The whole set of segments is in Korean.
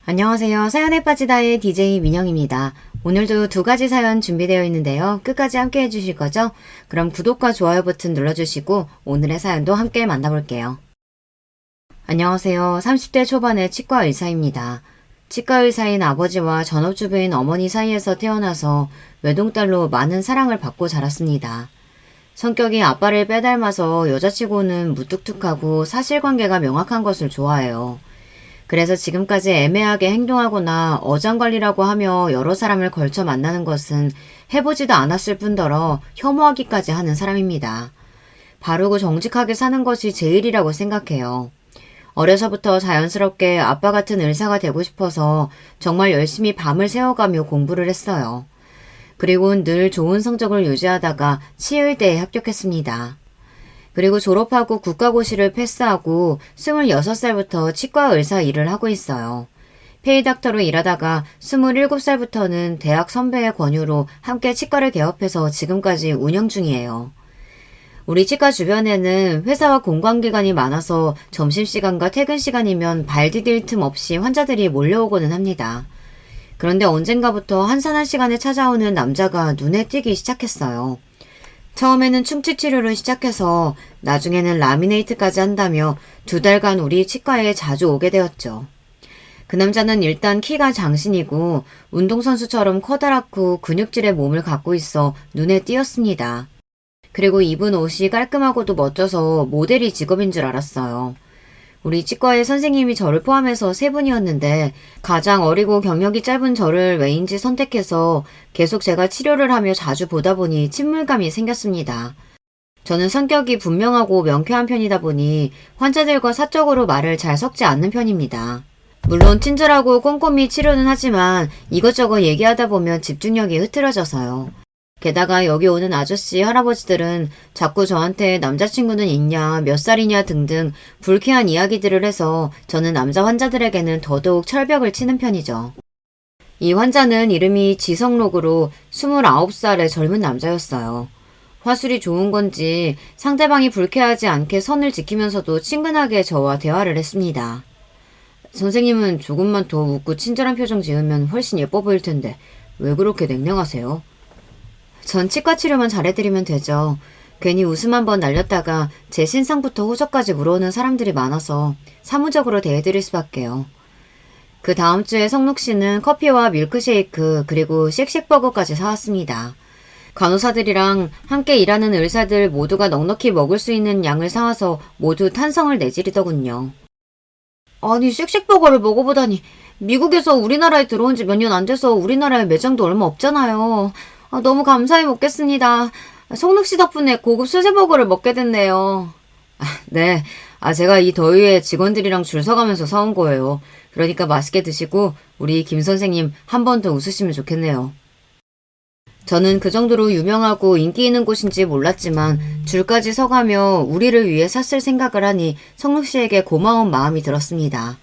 안녕하세요. 사연에 빠지다의 DJ 민영입니다. 오늘도 두 가지 사연 준비되어 있는데요. 끝까지 함께 해주실 거죠? 그럼 구독과 좋아요 버튼 눌러주시고 오늘의 사연도 함께 만나볼게요. 안녕하세요. 30대 초반의 치과 의사입니다. 치과 의사인 아버지와 전업주부인 어머니 사이에서 태어나서 외동딸로 많은 사랑을 받고 자랐습니다. 성격이 아빠를 빼닮아서 여자치고는 무뚝뚝하고 사실관계가 명확한 것을 좋아해요. 그래서 지금까지 애매하게 행동하거나 어장관리라고 하며 여러 사람을 걸쳐 만나는 것은 해보지도 않았을 뿐더러 혐오하기까지 하는 사람입니다. 바르고 정직하게 사는 것이 제일이라고 생각해요. 어려서부터 자연스럽게 아빠 같은 의사가 되고 싶어서 정말 열심히 밤을 새워가며 공부를 했어요. 그리고 늘 좋은 성적을 유지하다가 치의대에 합격했습니다. 그리고 졸업하고 국가고시를 패스하고 26살부터 치과 의사 일을 하고 있어요. 페이닥터로 일하다가 27살부터는 대학 선배의 권유로 함께 치과를 개업해서 지금까지 운영 중이에요. 우리 치과 주변에는 회사와 공관기관이 많아서 점심시간과 퇴근시간이면 발 디딜 틈 없이 환자들이 몰려오고는 합니다. 그런데 언젠가부터 한산한 시간에 찾아오는 남자가 눈에 띄기 시작했어요. 처음에는 충치치료를 시작해서 나중에는 라미네이트까지 한다며 2달간 우리 치과에 자주 오게 되었죠. 그 남자는 일단 키가 장신이고 운동선수처럼 커다랗고 근육질의 몸을 갖고 있어 눈에 띄었습니다. 그리고 입은 옷이 깔끔하고도 멋져서 모델이 직업인 줄 알았어요. 우리 치과의 선생님이 저를 포함해서 3분이었는데 가장 어리고 경력이 짧은 저를 왜인지 선택해서 계속 제가 치료를 하며 자주 보다 보니 친밀감이 생겼습니다. 저는 성격이 분명하고 명쾌한 편이다 보니 환자들과 사적으로 말을 잘 섞지 않는 편입니다. 물론 친절하고 꼼꼼히 치료는 하지만 이것저것 얘기하다 보면 집중력이 흐트러져서요. 게다가 여기 오는 아저씨, 할아버지들은 자꾸 저한테 남자친구는 있냐, 몇 살이냐 등등 불쾌한 이야기들을 해서 저는 남자 환자들에게는 더더욱 철벽을 치는 편이죠. 이 환자는 이름이 지성록으로 29살의 젊은 남자였어요. 화술이 좋은 건지 상대방이 불쾌하지 않게 선을 지키면서도 친근하게 저와 대화를 했습니다. 선생님은 조금만 더 웃고 친절한 표정 지으면 훨씬 예뻐 보일 텐데 왜 그렇게 냉랭하세요? 전 치과 치료만 잘해드리면 되죠. 괜히 웃음 한번 날렸다가 제 신상부터 호적까지 물어오는 사람들이 많아서 사무적으로 대해드릴 수밖에요. 그 다음 주에 성록 씨는 커피와 밀크쉐이크 그리고 쉑쉑버거까지 사왔습니다. 간호사들이랑 함께 일하는 의사들 모두가 넉넉히 먹을 수 있는 양을 사와서 모두 탄성을 내지르더군요. 아니 쉑쉑버거를 먹어보다니 미국에서 우리나라에 들어온 지 몇 년 안 돼서 우리나라에 매장도 얼마 없잖아요. 너무 감사히 먹겠습니다. 성록 씨 덕분에 고급 수제버거를 먹게 됐네요. 네. 제가 이 더위에 직원들이랑 줄 서가면서 사온 거예요. 그러니까 맛있게 드시고 우리 김 선생님 한 번 더 웃으시면 좋겠네요. 저는 그 정도로 유명하고 인기 있는 곳인지 몰랐지만 줄까지 서가며 우리를 위해 샀을 생각을 하니 성록 씨에게 고마운 마음이 들었습니다.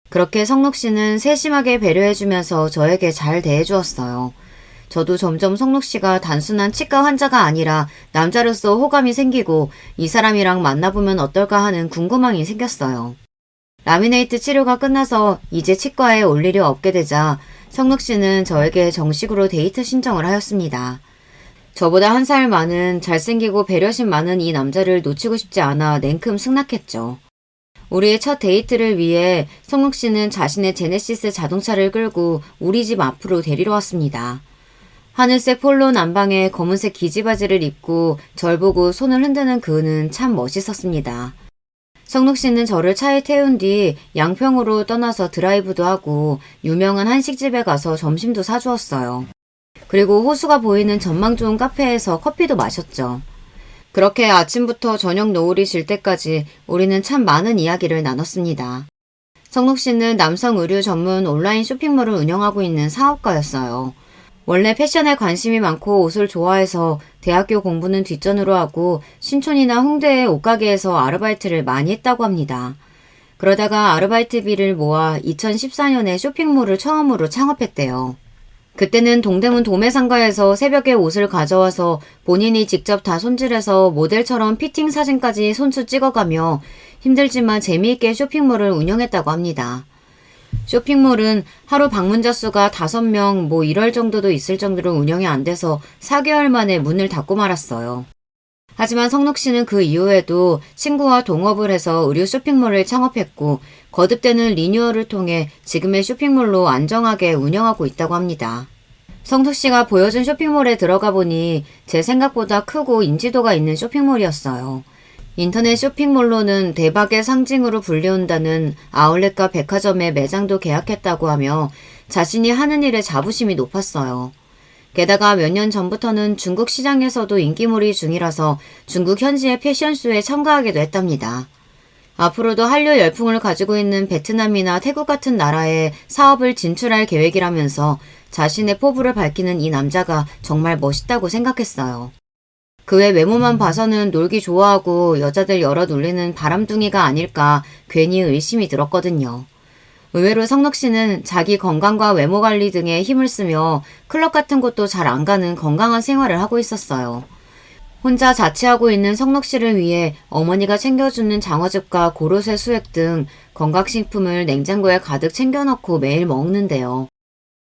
그렇게 성록 씨는 세심하게 배려해주면서 저에게 잘 대해주었어요. 저도 점점 성록 씨가 단순한 치과 환자가 아니라 남자로서 호감이 생기고 이 사람이랑 만나보면 어떨까 하는 궁금함이 생겼어요. 라미네이트 치료가 끝나서 이제 치과에 올 일이 없게 되자 성록 씨는 저에게 정식으로 데이트 신청을 하였습니다. 저보다 1살 많은 잘생기고 배려심 많은 이 남자를 놓치고 싶지 않아 냉큼 승낙했죠. 우리의 첫 데이트를 위해 성록 씨는 자신의 제네시스 자동차를 끌고 우리 집 앞으로 데리러 왔습니다. 하늘색 폴로 남방에 검은색 기지바지를 입고 절 보고 손을 흔드는 그는 참 멋있었습니다. 성록 씨는 저를 차에 태운 뒤 양평으로 떠나서 드라이브도 하고 유명한 한식집에 가서 점심도 사주었어요. 그리고 호수가 보이는 전망 좋은 카페에서 커피도 마셨죠. 그렇게 아침부터 저녁 노을이 질 때까지 우리는 참 많은 이야기를 나눴습니다. 성록 씨는 남성 의류 전문 온라인 쇼핑몰을 운영하고 있는 사업가였어요. 원래 패션에 관심이 많고 옷을 좋아해서 대학교 공부는 뒷전으로 하고 신촌이나 홍대의 옷가게에서 아르바이트를 많이 했다고 합니다. 그러다가 아르바이트비를 모아 2014년에 쇼핑몰을 처음으로 창업했대요. 그때는 동대문 도매상가에서 새벽에 옷을 가져와서 본인이 직접 다 손질해서 모델처럼 피팅 사진까지 손수 찍어가며 힘들지만 재미있게 쇼핑몰을 운영했다고 합니다. 쇼핑몰은 하루 방문자 수가 5명 이럴 정도도 있을 정도로 운영이 안 돼서 4개월 만에 문을 닫고 말았어요. 하지만 성록 씨는 그 이후에도 친구와 동업을 해서 의류 쇼핑몰을 창업했고 거듭되는 리뉴얼을 통해 지금의 쇼핑몰로 안정하게 운영하고 있다고 합니다. 성록 씨가 보여준 쇼핑몰에 들어가 보니 제 생각보다 크고 인지도가 있는 쇼핑몰이었어요. 인터넷 쇼핑몰로는 대박의 상징으로 불리운다는 아울렛과 백화점의 매장도 계약했다고 하며 자신이 하는 일에 자부심이 높았어요. 게다가 몇 년 전부터는 중국 시장에서도 인기몰이 중이라서 중국 현지의 패션쇼에 참가하기도 했답니다. 앞으로도 한류 열풍을 가지고 있는 베트남이나 태국 같은 나라에 사업을 진출할 계획이라면서 자신의 포부를 밝히는 이 남자가 정말 멋있다고 생각했어요. 그의 외모만 봐서는 놀기 좋아하고 여자들 여럿 울리는 바람둥이가 아닐까 괜히 의심이 들었거든요. 의외로 성록 씨는 자기 건강과 외모 관리 등에 힘을 쓰며 클럽 같은 곳도 잘 안 가는 건강한 생활을 하고 있었어요. 혼자 자취하고 있는 성록 씨를 위해 어머니가 챙겨주는 장어즙과 고로쇠 수액 등 건강식품을 냉장고에 가득 챙겨넣고 매일 먹는데요.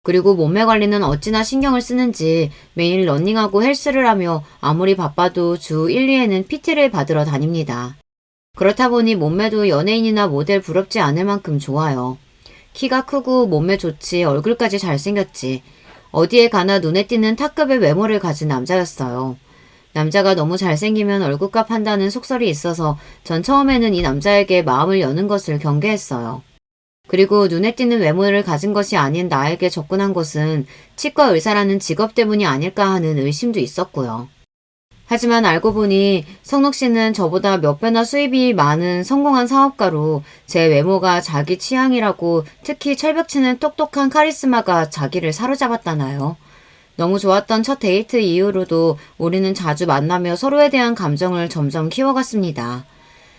그리고 몸매 관리는 어찌나 신경을 쓰는지 매일 러닝하고 헬스를 하며 아무리 바빠도 주 1, 2회는 PT를 받으러 다닙니다. 그렇다 보니 몸매도 연예인이나 모델 부럽지 않을 만큼 좋아요. 키가 크고 몸매 좋지 얼굴까지 잘생겼지 어디에 가나 눈에 띄는 탑급의 외모를 가진 남자였어요. 남자가 너무 잘생기면 얼굴값 한다는 속설이 있어서 전 처음에는 이 남자에게 마음을 여는 것을 경계했어요. 그리고 눈에 띄는 외모를 가진 것이 아닌 나에게 접근한 것은 치과 의사라는 직업 때문이 아닐까 하는 의심도 있었고요. 하지만 알고 보니 성록 씨는 저보다 몇 배나 수입이 많은 성공한 사업가로 제 외모가 자기 취향이라고 특히 철벽치는 똑똑한 카리스마가 자기를 사로잡았다나요. 너무 좋았던 첫 데이트 이후로도 우리는 자주 만나며 서로에 대한 감정을 점점 키워갔습니다.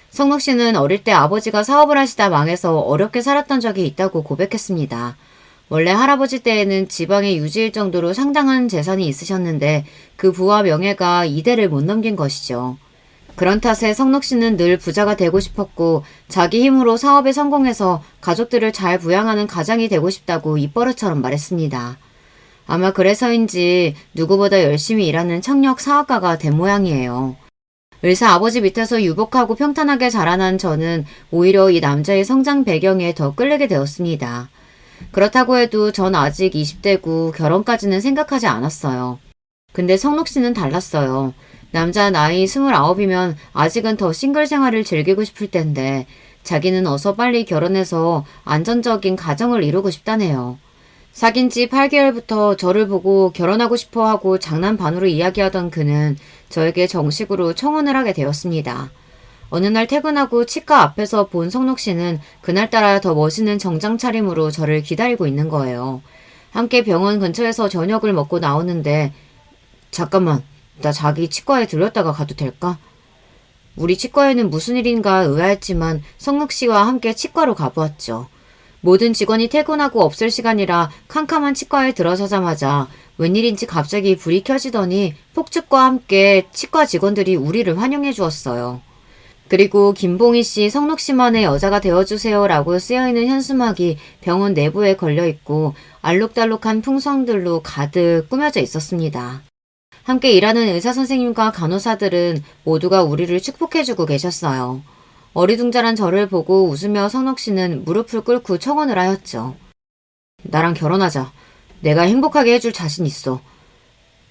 성록 씨는 어릴 때 아버지가 사업을 하시다 망해서 어렵게 살았던 적이 있다고 고백했습니다. 원래 할아버지 때에는 지방에 유지일 정도로 상당한 재산이 있으셨는데 그 부와 명예가 이대를 못 넘긴 것이죠. 그런 탓에 성록 씨는 늘 부자가 되고 싶었고 자기 힘으로 사업에 성공해서 가족들을 잘 부양하는 가장이 되고 싶다고 입버릇처럼 말했습니다. 아마 그래서인지 누구보다 열심히 일하는 청력 사업가가 된 모양이에요. 의사 아버지 밑에서 유복하고 평탄하게 자라난 저는 오히려 이 남자의 성장 배경에 더 끌리게 되었습니다. 그렇다고 해도 전 아직 20대고 결혼까지는 생각하지 않았어요. 근데 성록 씨는 달랐어요. 남자 나이 29이면 아직은 더 싱글 생활을 즐기고 싶을 텐데 자기는 어서 빨리 결혼해서 안정적인 가정을 이루고 싶다네요. 사귄 지 8개월부터 저를 보고 결혼하고 싶어 하고 장난 반으로 이야기하던 그는 저에게 정식으로 청혼을 하게 되었습니다. 어느 날 퇴근하고 치과 앞에서 본 성록 씨는 그날따라 더 멋있는 정장 차림으로 저를 기다리고 있는 거예요. 함께 병원 근처에서 저녁을 먹고 나오는데 잠깐만, 나 자기 치과에 들렀다가 가도 될까? 우리 치과에는 무슨 일인가 의아했지만 성록 씨와 함께 치과로 가보았죠. 모든 직원이 퇴근하고 없을 시간이라 캄캄한 치과에 들어서자마자 웬일인지 갑자기 불이 켜지더니 폭죽과 함께 치과 직원들이 우리를 환영해 주었어요. 그리고 김봉희 씨, 성록 씨만의 여자가 되어주세요 라고 쓰여있는 현수막이 병원 내부에 걸려있고 알록달록한 풍선들로 가득 꾸며져 있었습니다. 함께 일하는 의사 선생님과 간호사들은 모두가 우리를 축복해주고 계셨어요. 어리둥절한 저를 보고 웃으며 성록 씨는 무릎을 꿇고 청혼을 하였죠. 나랑 결혼하자. 내가 행복하게 해줄 자신 있어.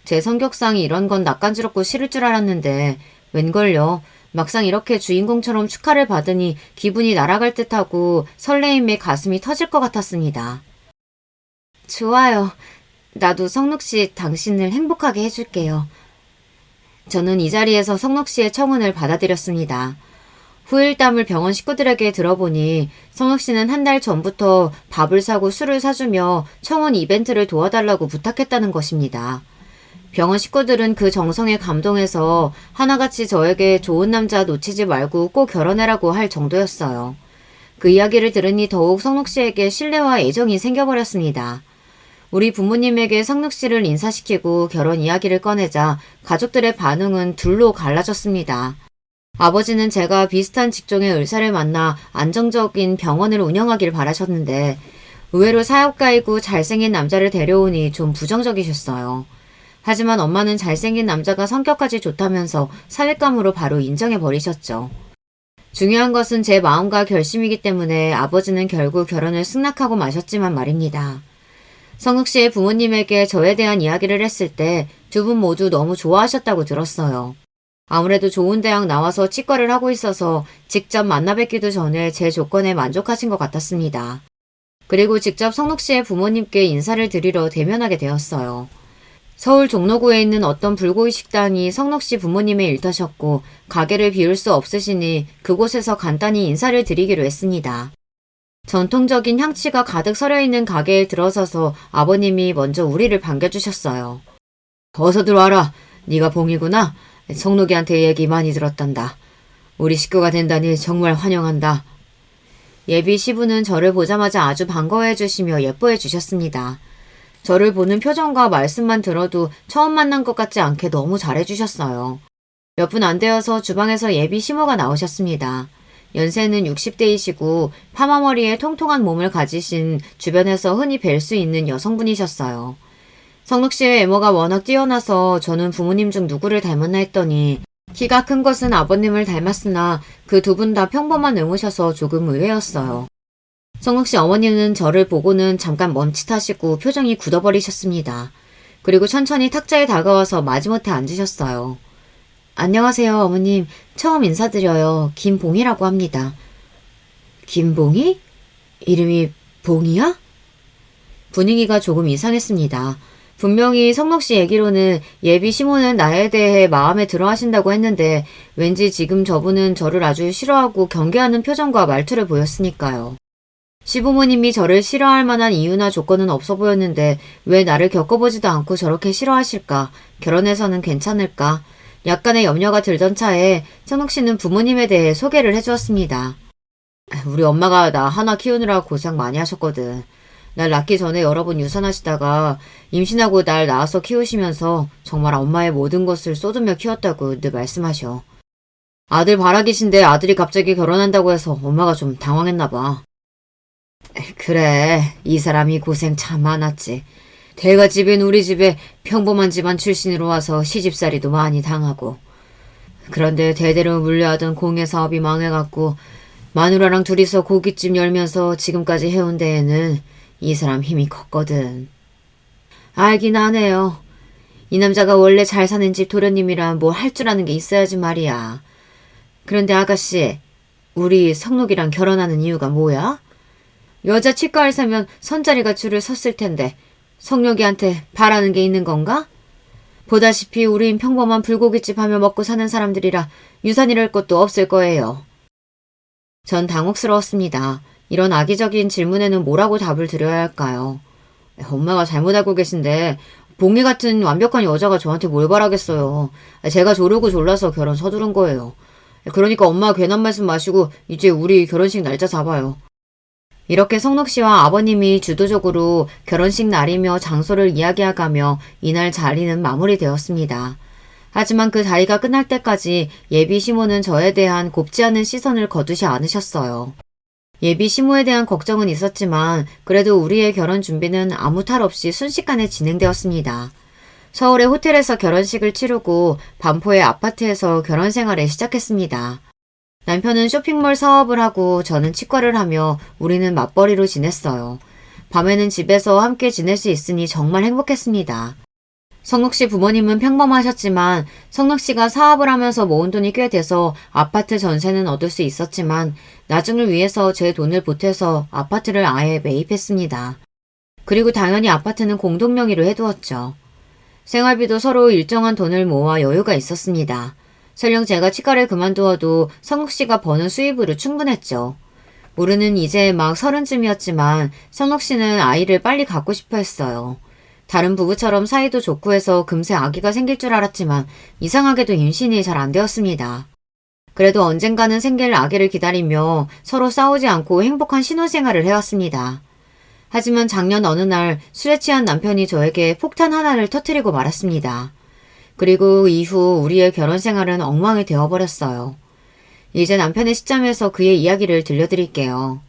제 성격상이 이런 건 낯간지럽고 싫을 줄 알았는데 웬걸요. 막상 이렇게 주인공처럼 축하를 받으니 기분이 날아갈 듯하고 설레임에 가슴이 터질 것 같았습니다. 좋아요. 나도 성록 씨 당신을 행복하게 해줄게요. 저는 이 자리에서 성록 씨의 청혼을 받아들였습니다. 후일담을 병원 식구들에게 들어보니 성록 씨는 한 달 전부터 밥을 사고 술을 사주며 청혼 이벤트를 도와달라고 부탁했다는 것입니다. 병원 식구들은 그 정성에 감동해서 하나같이 저에게 좋은 남자 놓치지 말고 꼭 결혼해라고 할 정도였어요. 그 이야기를 들으니 더욱 성록 씨에게 신뢰와 애정이 생겨버렸습니다. 우리 부모님에게 성록 씨를 인사시키고 결혼 이야기를 꺼내자 가족들의 반응은 둘로 갈라졌습니다. 아버지는 제가 비슷한 직종의 의사를 만나 안정적인 병원을 운영하길 바라셨는데 의외로 사업가이고 잘생긴 남자를 데려오니 좀 부정적이셨어요. 하지만 엄마는 잘생긴 남자가 성격까지 좋다면서 사윗감으로 바로 인정해버리셨죠. 중요한 것은 제 마음과 결심이기 때문에 아버지는 결국 결혼을 승낙하고 마셨지만 말입니다. 성욱 씨의 부모님에게 저에 대한 이야기를 했을 때 두 분 모두 너무 좋아하셨다고 들었어요. 아무래도 좋은 대학 나와서 치과를 하고 있어서 직접 만나 뵙기도 전에 제 조건에 만족하신 것 같았습니다. 그리고 직접 성록 씨의 부모님께 인사를 드리러 대면하게 되었어요. 서울 종로구에 있는 어떤 불고기 식당이 성록 씨 부모님의 일터셨고 가게를 비울 수 없으시니 그곳에서 간단히 인사를 드리기로 했습니다. 전통적인 향치가 가득 서려있는 가게에 들어서서 아버님이 먼저 우리를 반겨주셨어요. 어서 들어와라. 네가 봉이구나. 성록이한테 얘기 많이 들었단다. 우리 식구가 된다니 정말 환영한다. 예비 시부는 저를 보자마자 아주 반가워해 주시며 예뻐해 주셨습니다. 저를 보는 표정과 말씀만 들어도 처음 만난 것 같지 않게 너무 잘해 주셨어요. 몇 분 안 되어서 주방에서 예비 시모가 나오셨습니다. 연세는 60대이시고 파마머리에 통통한 몸을 가지신 주변에서 흔히 뵐 수 있는 여성분이셨어요. 성록 씨의 외모가 워낙 뛰어나서 저는 부모님 중 누구를 닮았나 했더니 키가 큰 것은 아버님을 닮았으나 그 두 분 다 평범한 외모셔서 조금 의외였어요. 성록 씨 어머니는 저를 보고는 잠깐 멈칫하시고 표정이 굳어버리셨습니다. 그리고 천천히 탁자에 다가와서 마지못해 앉으셨어요. 안녕하세요, 어머님. 처음 인사드려요. 김봉이라고 합니다. 김봉이? 이름이 봉이야? 분위기가 조금 이상했습니다. 분명히 성록 씨 얘기로는 예비 시모는 나에 대해 마음에 들어 하신다고 했는데 왠지 지금 저분은 저를 아주 싫어하고 경계하는 표정과 말투를 보였으니까요. 시부모님이 저를 싫어할 만한 이유나 조건은 없어 보였는데 왜 나를 겪어보지도 않고 저렇게 싫어하실까? 결혼해서는 괜찮을까? 약간의 염려가 들던 차에 성록 씨는 부모님에 대해 소개를 해주었습니다. 우리 엄마가 나 하나 키우느라 고생 많이 하셨거든. 날 낳기 전에 여러 번 유산하시다가 임신하고 날 낳아서 키우시면서 정말 엄마의 모든 것을 쏟으며 키웠다고 늘 말씀하셔. 아들 바라기신데 아들이 갑자기 결혼한다고 해서 엄마가 좀 당황했나 봐. 그래, 이 사람이 고생 참 많았지. 대가집인 우리 집에 평범한 집안 출신으로 와서 시집살이도 많이 당하고. 그런데 대대로 물려하던 공예 사업이 망해갖고 마누라랑 둘이서 고깃집 열면서 지금까지 해온 데에는 이 사람 힘이 컸거든. 알긴 하네요. 이 남자가 원래 잘 사는 집 도련님이라 뭐 할 줄 아는 게 있어야지 말이야. 그런데 아가씨, 우리 성록이랑 결혼하는 이유가 뭐야? 여자 치과를 사면 선자리가 줄을 섰을 텐데 성록이한테 바라는 게 있는 건가? 보다시피 우린 평범한 불고기집 하며 먹고 사는 사람들이라 유산이랄 것도 없을 거예요. 전 당혹스러웠습니다. 이런 악의적인 질문에는 뭐라고 답을 드려야 할까요? 엄마가 잘못 알고 계신데 봉이 같은 완벽한 여자가 저한테 뭘 바라겠어요. 제가 조르고 졸라서 결혼 서두른 거예요. 그러니까 엄마 괜한 말씀 마시고 이제 우리 결혼식 날짜 잡아요. 이렇게 성록 씨와 아버님이 주도적으로 결혼식 날이며 장소를 이야기해가며 이날 자리는 마무리되었습니다. 하지만 그 자리가 끝날 때까지 예비 시모는 저에 대한 곱지 않은 시선을 거두지 않으셨어요. 예비 시모에 대한 걱정은 있었지만 그래도 우리의 결혼 준비는 아무 탈 없이 순식간에 진행되었습니다. 서울의 호텔에서 결혼식을 치르고 반포의 아파트에서 결혼 생활을 시작했습니다. 남편은 쇼핑몰 사업을 하고 저는 치과를 하며 우리는 맞벌이로 지냈어요. 밤에는 집에서 함께 지낼 수 있으니 정말 행복했습니다. 성록 씨 부모님은 평범하셨지만 성록 씨가 사업을 하면서 모은 돈이 꽤 돼서 아파트 전세는 얻을 수 있었지만 나중을 위해서 제 돈을 보태서 아파트를 아예 매입했습니다. 그리고 당연히 아파트는 공동 명의로 해두었죠. 생활비도 서로 일정한 돈을 모아 여유가 있었습니다. 설령 제가 치과를 그만두어도 성욱 씨가 버는 수입으로 충분했죠. 우리는 이제 막 30쯤이었지만 성욱 씨는 아이를 빨리 갖고 싶어 했어요. 다른 부부처럼 사이도 좋고 해서 금세 아기가 생길 줄 알았지만 이상하게도 임신이 잘 안 되었습니다. 그래도 언젠가는 생길 아기를 기다리며 서로 싸우지 않고 행복한 신혼생활을 해왔습니다. 하지만 작년 어느 날 술에 취한 남편이 저에게 폭탄 하나를 터뜨리고 말았습니다. 그리고 이후 우리의 결혼 생활은 엉망이 되어버렸어요. 이제 남편의 시점에서 그의 이야기를 들려드릴게요.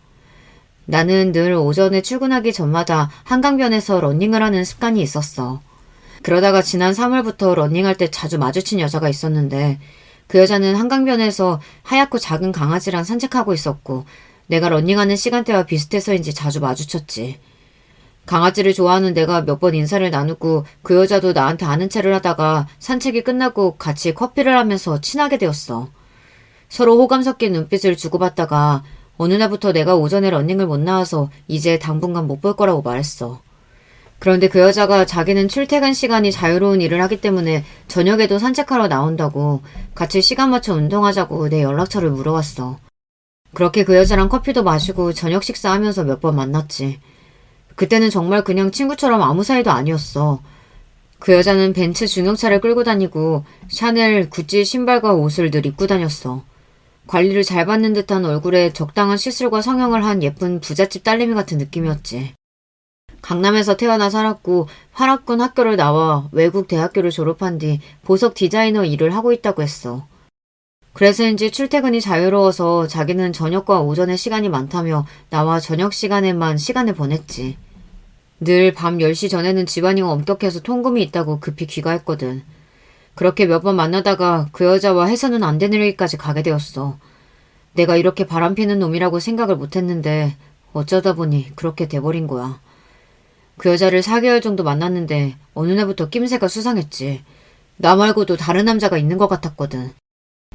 나는 늘 오전에 출근하기 전마다 한강변에서 러닝을 하는 습관이 있었어. 그러다가 지난 3월부터 러닝할 때 자주 마주친 여자가 있었는데 그 여자는 한강변에서 하얗고 작은 강아지랑 산책하고 있었고 내가 러닝하는 시간대와 비슷해서인지 자주 마주쳤지. 강아지를 좋아하는 내가 몇 번 인사를 나누고 그 여자도 나한테 아는 체를 하다가 산책이 끝나고 같이 커피를 하면서 친하게 되었어. 서로 호감 섞인 눈빛을 주고받다가 어느 날부터 내가 오전에 러닝을 못 나와서 이제 당분간 못 볼 거라고 말했어. 그런데 그 여자가 자기는 출퇴근 시간이 자유로운 일을 하기 때문에 저녁에도 산책하러 나온다고 같이 시간 맞춰 운동하자고 내 연락처를 물어왔어. 그렇게 그 여자랑 커피도 마시고 저녁 식사하면서 몇 번 만났지. 그때는 정말 그냥 친구처럼 아무 사이도 아니었어. 그 여자는 벤츠 중형차를 끌고 다니고 샤넬, 구찌 신발과 옷을 늘 입고 다녔어. 관리를 잘 받는 듯한 얼굴에 적당한 시술과 성형을 한 예쁜 부잣집 딸내미 같은 느낌이었지. 강남에서 태어나 살았고 화락군 학교를 나와 외국 대학교를 졸업한 뒤 보석 디자이너 일을 하고 있다고 했어. 그래서인지 출퇴근이 자유로워서 자기는 저녁과 오전에 시간이 많다며 나와 저녁 시간에만 시간을 보냈지. 늘 밤 10시 전에는 집안이 엄격해서 통금이 있다고 급히 귀가했거든. 그렇게 몇 번 만나다가 그 여자와 해서는 안 되는 일까지 가게 되었어. 내가 이렇게 바람피는 놈이라고 생각을 못했는데 어쩌다 보니 그렇게 돼버린 거야. 그 여자를 4개월 정도 만났는데 어느 날부터 낌새가 수상했지. 나 말고도 다른 남자가 있는 것 같았거든.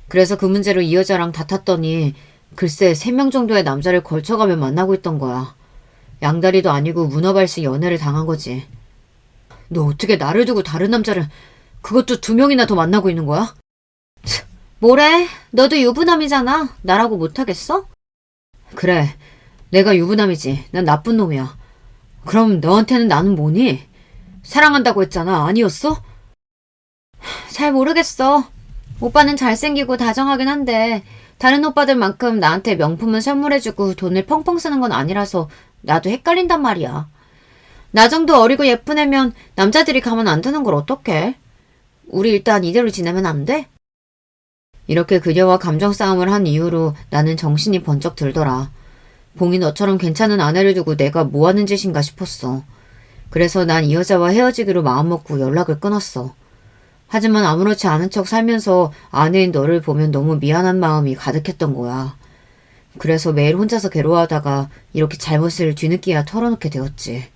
그래서 그 문제로 이 여자랑 다퉜더니 글쎄 3명 정도의 남자를 걸쳐가며 만나고 있던 거야. 양다리도 아니고 문어발식 연애를 당한 거지. 너 어떻게 나를 두고 다른 남자를 그것도 2명이나 더 만나고 있는 거야? 뭐래? 너도 유부남이잖아. 나라고 못하겠어? 그래. 내가 유부남이지. 난 나쁜 놈이야. 그럼 너한테는 나는 뭐니? 사랑한다고 했잖아. 아니었어? 잘 모르겠어. 오빠는 잘생기고 다정하긴 한데 다른 오빠들만큼 나한테 명품은 선물해주고 돈을 펑펑 쓰는 건 아니라서 나도 헷갈린단 말이야. 나 정도 어리고 예쁜 애면 남자들이 가만 안 두는 걸 어떡해? 우리 일단 이대로 지내면 안 돼? 이렇게 그녀와 감정 싸움을 한 이후로 나는 정신이 번쩍 들더라. 봉이 너처럼 괜찮은 아내를 두고 내가 뭐 하는 짓인가 싶었어. 그래서 난 이 여자와 헤어지기로 마음먹고 연락을 끊었어. 하지만 아무렇지 않은 척 살면서 아내인 너를 보면 너무 미안한 마음이 가득했던 거야. 그래서 매일 혼자서 괴로워하다가 이렇게 잘못을 뒤늦게야 털어놓게 되었지.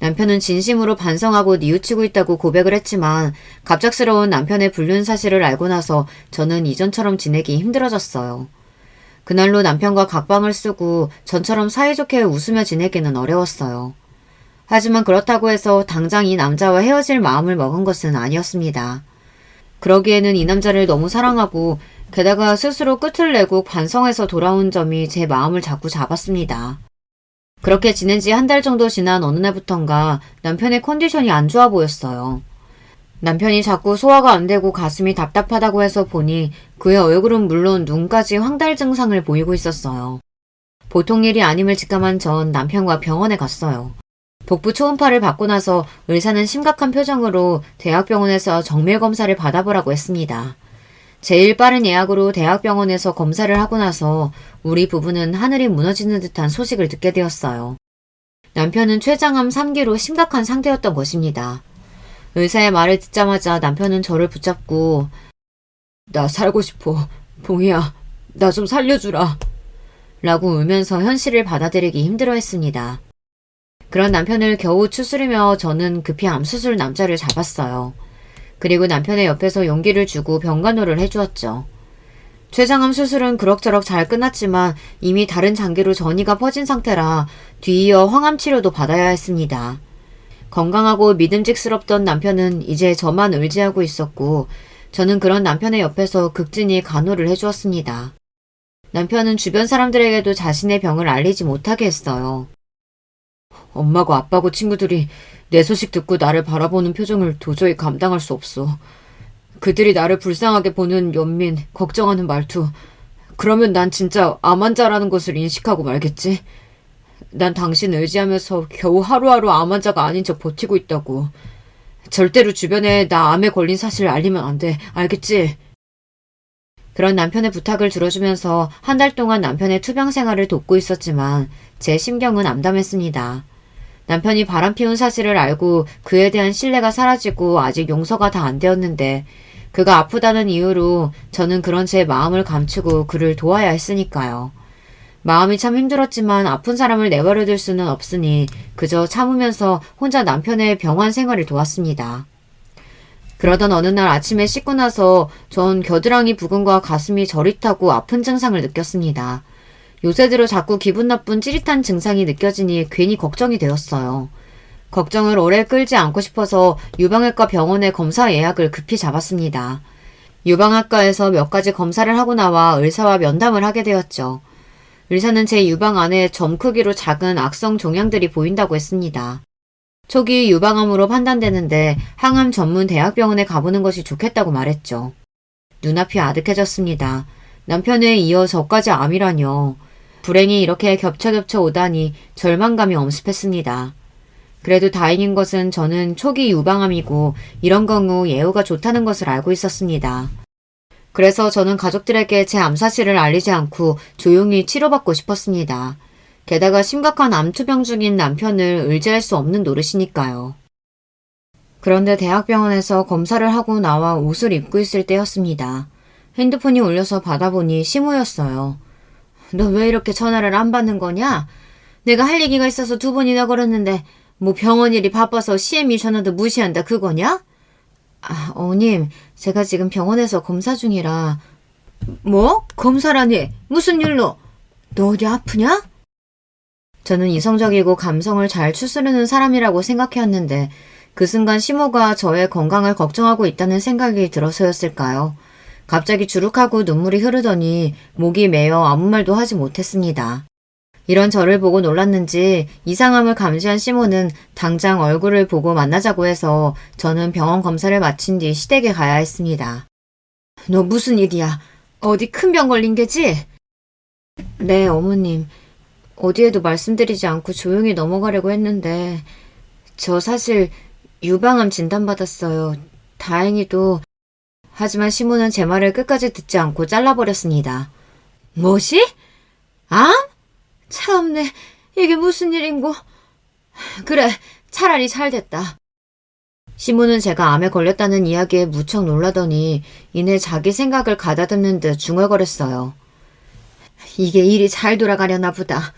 남편은 진심으로 반성하고 뉘우치고 있다고 고백을 했지만 갑작스러운 남편의 불륜 사실을 알고 나서 저는 이전처럼 지내기 힘들어졌어요. 그날로 남편과 각방을 쓰고 전처럼 사이좋게 웃으며 지내기는 어려웠어요. 하지만 그렇다고 해서 당장 이 남자와 헤어질 마음을 먹은 것은 아니었습니다. 그러기에는 이 남자를 너무 사랑하고 게다가 스스로 끝을 내고 반성해서 돌아온 점이 제 마음을 자꾸 잡았습니다. 그렇게 지낸 지 1달 정도 지난 어느 날부턴가 남편의 컨디션이 안 좋아 보였어요. 남편이 자꾸 소화가 안 되고 가슴이 답답하다고 해서 보니 그의 얼굴은 물론 눈까지 황달 증상을 보이고 있었어요. 보통 일이 아님을 직감한 전 남편과 병원에 갔어요. 복부 초음파를 받고 나서 의사는 심각한 표정으로 대학병원에서 정밀 검사를 받아보라고 했습니다. 제일 빠른 예약으로 대학병원에서 검사를 하고 나서 우리 부부는 하늘이 무너지는 듯한 소식을 듣게 되었어요. 남편은 췌장암 3기로 심각한 상태였던 것입니다. 의사의 말을 듣자마자 남편은 저를 붙잡고 나 살고 싶어. 봉이야, 나 좀 살려주라. 라고 울면서 현실을 받아들이기 힘들어했습니다. 그런 남편을 겨우 추스리며 저는 급히 암수술 남자를 잡았어요. 그리고 남편의 옆에서 용기를 주고 병간호를 해주었죠. 췌장암 수술은 그럭저럭 잘 끝났지만 이미 다른 장기로 전이가 퍼진 상태라 뒤이어 항암 치료도 받아야 했습니다. 건강하고 믿음직스럽던 남편은 이제 저만 의지하고 있었고 저는 그런 남편의 옆에서 극진히 간호를 해주었습니다. 남편은 주변 사람들에게도 자신의 병을 알리지 못하게 했어요. 엄마고 아빠고 친구들이 내 소식 듣고 나를 바라보는 표정을 도저히 감당할 수 없어. 그들이 나를 불쌍하게 보는 연민, 걱정하는 말투. 그러면 난 진짜 암 환자라는 것을 인식하고 말겠지. 난 당신 의지하면서 겨우 하루하루 암 환자가 아닌 척 버티고 있다고. 절대로 주변에 나 암에 걸린 사실을 알리면 안 돼. 알겠지? 그런 남편의 부탁을 들어주면서 한 달 동안 남편의 투병 생활을 돕고 있었지만 제 심경은 암담했습니다. 남편이 바람 피운 사실을 알고 그에 대한 신뢰가 사라지고 아직 용서가 다 안 되었는데 그가 아프다는 이유로 저는 그런 제 마음을 감추고 그를 도와야 했으니까요. 마음이 참 힘들었지만 아픈 사람을 내버려둘 수는 없으니 그저 참으면서 혼자 남편의 병원 생활을 도왔습니다. 그러던 어느 날 아침에 씻고 나서 전 겨드랑이 부근과 가슴이 저릿하고 아픈 증상을 느꼈습니다. 요새 들어 자꾸 기분 나쁜 찌릿한 증상이 느껴지니 괜히 걱정이 되었어요. 걱정을 오래 끌지 않고 싶어서 유방외과 병원에 검사 예약을 급히 잡았습니다. 유방학과에서 몇 가지 검사를 하고 나와 의사와 면담을 하게 되었죠. 의사는 제 유방 안에 점 크기로 작은 악성 종양들이 보인다고 했습니다. 초기 유방암으로 판단되는데 항암 전문 대학병원에 가보는 것이 좋겠다고 말했죠. 눈앞이 아득해졌습니다. 남편에 이어 저까지 암이라뇨. 불행이 이렇게 겹쳐 오다니 절망감이 엄습했습니다. 그래도 다행인 것은 저는 초기 유방암이고 이런 경우 예후가 좋다는 것을 알고 있었습니다. 그래서 저는 가족들에게 제 암 사실을 알리지 않고 조용히 치료받고 싶었습니다. 게다가 심각한 암투병 중인 남편을 의지할 수 없는 노릇이니까요. 그런데 대학병원에서 검사를 하고 나와 옷을 입고 있을 때였습니다. 핸드폰이 울려서 받아보니 시무였어요. 너 왜 이렇게 전화를 안 받는 거냐? 내가 할 얘기가 있어서 2번이나 걸었는데 뭐 병원 일이 바빠서 CME 전화도 무시한다 그거냐? 어머님, 제가 지금 병원에서 검사 중이라. 뭐? 검사라니? 무슨 일로? 너 어디 아프냐? 저는 이성적이고 감성을 잘 추스르는 사람이라고 생각해왔는데 그 순간 시모가 저의 건강을 걱정하고 있다는 생각이 들어서였을까요? 갑자기 주룩하고 눈물이 흐르더니 목이 메어 아무 말도 하지 못했습니다. 이런 저를 보고 놀랐는지 이상함을 감지한 시모는 당장 얼굴을 보고 만나자고 해서 저는 병원 검사를 마친 뒤 시댁에 가야 했습니다. 너 무슨 일이야? 어디 큰 병 걸린 게지? 네, 어머님. 어디에도 말씀드리지 않고 조용히 넘어가려고 했는데 저 사실 유방암 진단받았어요. 다행히도. 하지만 시모는 제 말을 끝까지 듣지 않고 잘라버렸습니다. 뭐시? 암? 참네, 이게 무슨 일인고. 그래, 차라리 잘됐다. 시모는 제가 암에 걸렸다는 이야기에 무척 놀라더니 이내 자기 생각을 가다듬는 듯 중얼거렸어요. 이게 일이 잘 돌아가려나 보다.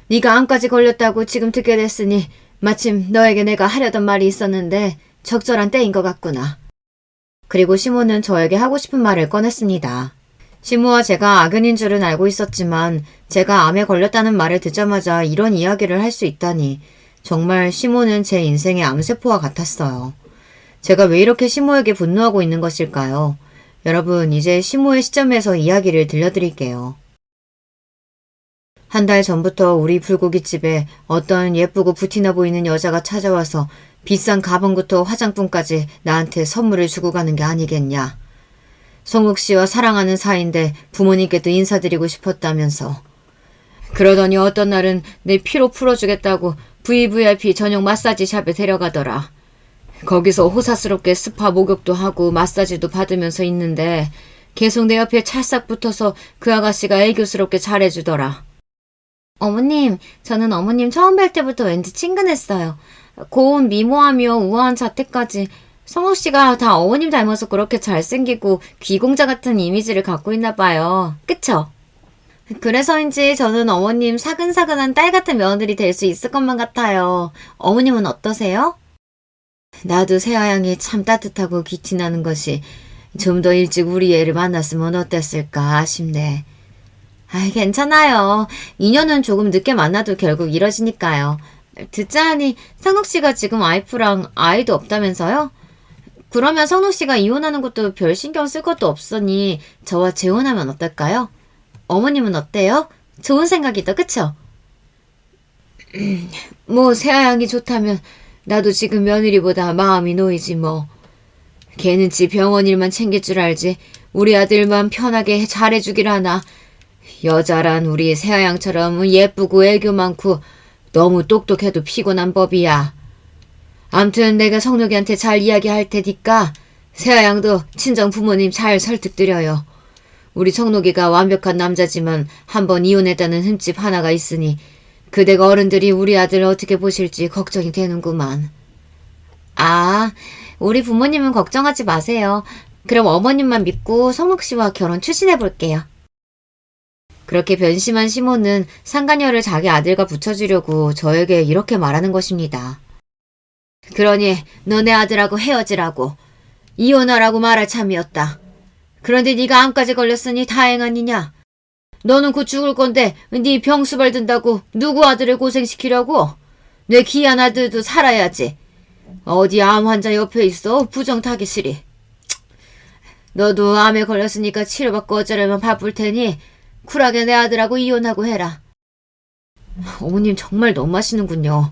네가 암까지 걸렸다고 지금 듣게 됐으니 마침 너에게 내가 하려던 말이 있었는데 적절한 때인 것 같구나. 그리고 시모는 저에게 하고 싶은 말을 꺼냈습니다. 시모와 제가 악연인 줄은 알고 있었지만 제가 암에 걸렸다는 말을 듣자마자 이런 이야기를 할 수 있다니 정말 시모는 제 인생의 암세포와 같았어요. 제가 왜 이렇게 시모에게 분노하고 있는 것일까요? 여러분, 이제 시모의 시점에서 이야기를 들려드릴게요. 한 달 전부터 우리 불고기집에 어떤 예쁘고 부티나 보이는 여자가 찾아와서 비싼 가방부터 화장품까지 나한테 선물을 주고 가는 게 아니겠냐. 송욱 씨와 사랑하는 사이인데 부모님께도 인사드리고 싶었다면서. 그러더니 어떤 날은 내 피로 풀어주겠다고 VVIP 전용 마사지 샵에 데려가더라. 거기서 호사스럽게 스파 목욕도 하고 마사지도 받으면서 있는데 계속 내 옆에 찰싹 붙어서 그 아가씨가 애교스럽게 잘해주더라. 어머님, 저는 어머님 처음 뵐 때부터 왠지 친근했어요. 고운 미모하며 우아한 자태까지. 성욱 씨가 다 어머님 닮아서 그렇게 잘생기고 귀공자 같은 이미지를 갖고 있나 봐요. 그쵸? 그래서인지 저는 어머님 사근사근한 딸 같은 며느리 될 수 있을 것만 같아요. 어머님은 어떠세요? 나도 새아양이 참 따뜻하고 기티 나는 것이 좀 더 일찍 우리 애를 만났으면 어땠을까 아쉽네. 괜찮아요. 인연은 조금 늦게 만나도 결국 이뤄지니까요. 듣자 하니 성욱 씨가 지금 와이프랑 아이도 없다면서요? 그러면 성욱 씨가 이혼하는 것도 별 신경 쓸 것도 없으니 저와 재혼하면 어떨까요? 어머님은 어때요? 좋은 생각이다, 그쵸? 뭐 새아양이 좋다면 나도 지금 며느리보다 마음이 놓이지 뭐. 걔는 지 병원 일만 챙길 줄 알지 우리 아들만 편하게 잘해주길 하나. 여자란 우리 새아양처럼 예쁘고 애교 많고 너무 똑똑해도 피곤한 법이야. 암튼 내가 성록이한테 잘 이야기할 테니까 새아양도 친정 부모님 잘 설득드려요. 우리 청록이가 완벽한 남자지만 한번 이혼했다는 흠집 하나가 있으니 그대가 어른들이 우리 아들 어떻게 보실지 걱정이 되는구만. 아, 우리 부모님은 걱정하지 마세요. 그럼 어머님만 믿고 성록 씨와 결혼 추진해 볼게요. 그렇게 변심한 시몬은 상간녀를 자기 아들과 붙여주려고 저에게 이렇게 말하는 것입니다. 그러니 너네 아들하고 헤어지라고, 이혼하라고 말할 참이었다. 그런데 네가 암까지 걸렸으니 다행 아니냐. 너는 곧 죽을 건데 네 병수발 든다고 누구 아들을 고생시키려고? 내 귀한 아들도 살아야지. 어디 암 환자 옆에 있어 부정타깃이리. 너도 암에 걸렸으니까 치료받고 어쩌려면 바쁠 테니 쿨하게 내 아들하고 이혼하고 해라. 어머님 정말 너무하시는군요.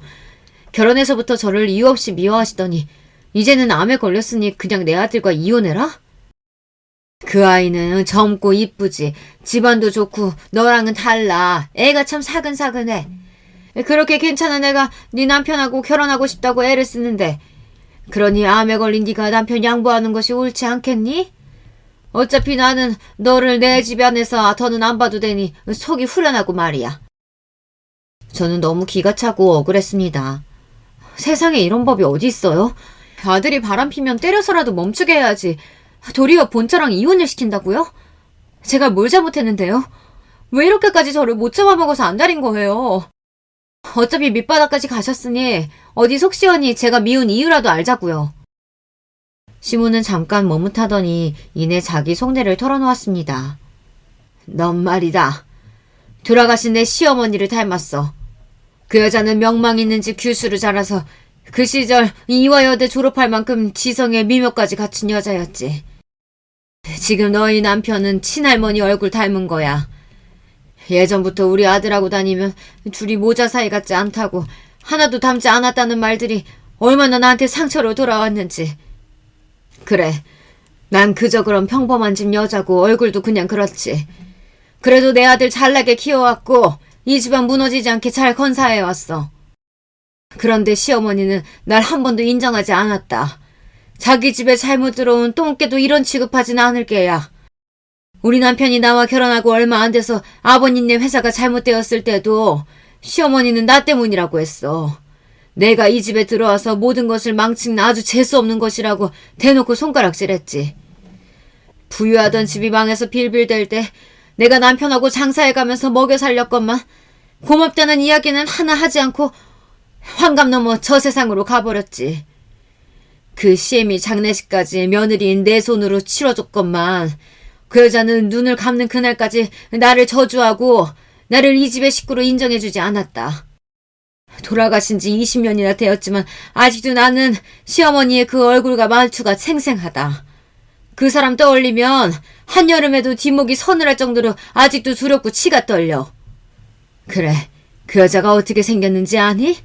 결혼해서부터 저를 이유 없이 미워하시더니 이제는 암에 걸렸으니 그냥 내 아들과 이혼해라? 그 아이는 젊고 이쁘지. 집안도 좋고 너랑은 달라. 애가 참 사근사근해. 그렇게 괜찮은 애가 네 남편하고 결혼하고 싶다고 애를 쓰는데 그러니 암에 걸린 네가 남편 양보하는 것이 옳지 않겠니? 어차피 나는 너를 내 집안에서 더는 안 봐도 되니 속이 후련하고 말이야. 저는 너무 기가 차고 억울했습니다. 세상에 이런 법이 어디 있어요? 아들이 바람피면 때려서라도 멈추게 해야지. 도리어 본처랑 이혼을 시킨다고요? 제가 뭘 잘못했는데요? 왜 이렇게까지 저를 못 잡아먹어서 안달인 거예요? 어차피 밑바닥까지 가셨으니 어디 속 시원히 제가 미운 이유라도 알자고요. 시몬은 잠깐 머뭇하더니 이내 자기 속내를 털어놓았습니다. 넌 말이다. 돌아가신 내 시어머니를 닮았어. 그 여자는 명망 있는 집 규수로 자라서 그 시절 이화여대 졸업할 만큼 지성에 미묘까지 갖춘 여자였지. 지금 너희 남편은 친할머니 얼굴 닮은 거야. 예전부터 우리 아들하고 다니면 둘이 모자 사이 같지 않다고 하나도 닮지 않았다는 말들이 얼마나 나한테 상처로 돌아왔는지. 그래, 난 그저 그런 평범한 집 여자고 얼굴도 그냥 그렇지. 그래도 내 아들 잘나게 키워왔고 이 집안 무너지지 않게 잘 건사해왔어. 그런데 시어머니는 날 한 번도 인정하지 않았다. 자기 집에 잘못 들어온 똥개도 이런 취급하진 않을 게야. 우리 남편이 나와 결혼하고 얼마 안 돼서 아버님네 회사가 잘못되었을 때도 시어머니는 나 때문이라고 했어. 내가 이 집에 들어와서 모든 것을 망친 아주 재수없는 것이라고 대놓고 손가락질했지. 부유하던 집이 망해서 빌빌댈 때 내가 남편하고 장사해가면서 먹여 살렸건만 고맙다는 이야기는 하나 하지 않고 환갑 넘어 저 세상으로 가버렸지. 그 시애미 장례식까지 며느리인 내 손으로 치러줬건만 그 여자는 눈을 감는 그날까지 나를 저주하고 나를 이 집의 식구로 인정해주지 않았다. 돌아가신 지 20년이나 되었지만 아직도 나는 시어머니의 그 얼굴과 말투가 생생하다. 그 사람 떠올리면 한여름에도 뒷목이 서늘할 정도로 아직도 두렵고 치가 떨려. 그래, 그 여자가 어떻게 생겼는지 아니?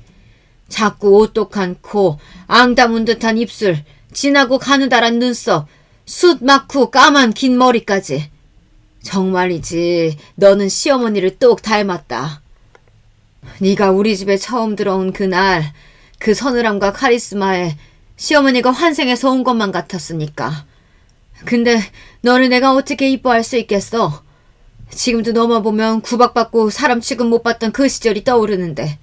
작고 오똑한 코, 앙다문 듯한 입술, 진하고 가느다란 눈썹, 숯 많고 까만 긴 머리까지. 정말이지, 너는 시어머니를 똑 닮았다. 네가 우리 집에 처음 들어온 그날 그 서늘함과 카리스마에 시어머니가 환생해서 온 것만 같았으니까. 근데 너를 내가 어떻게 이뻐할 수 있겠어? 지금도 너만 보면 구박받고 사람 취급 못 받던 그 시절이 떠오르는데.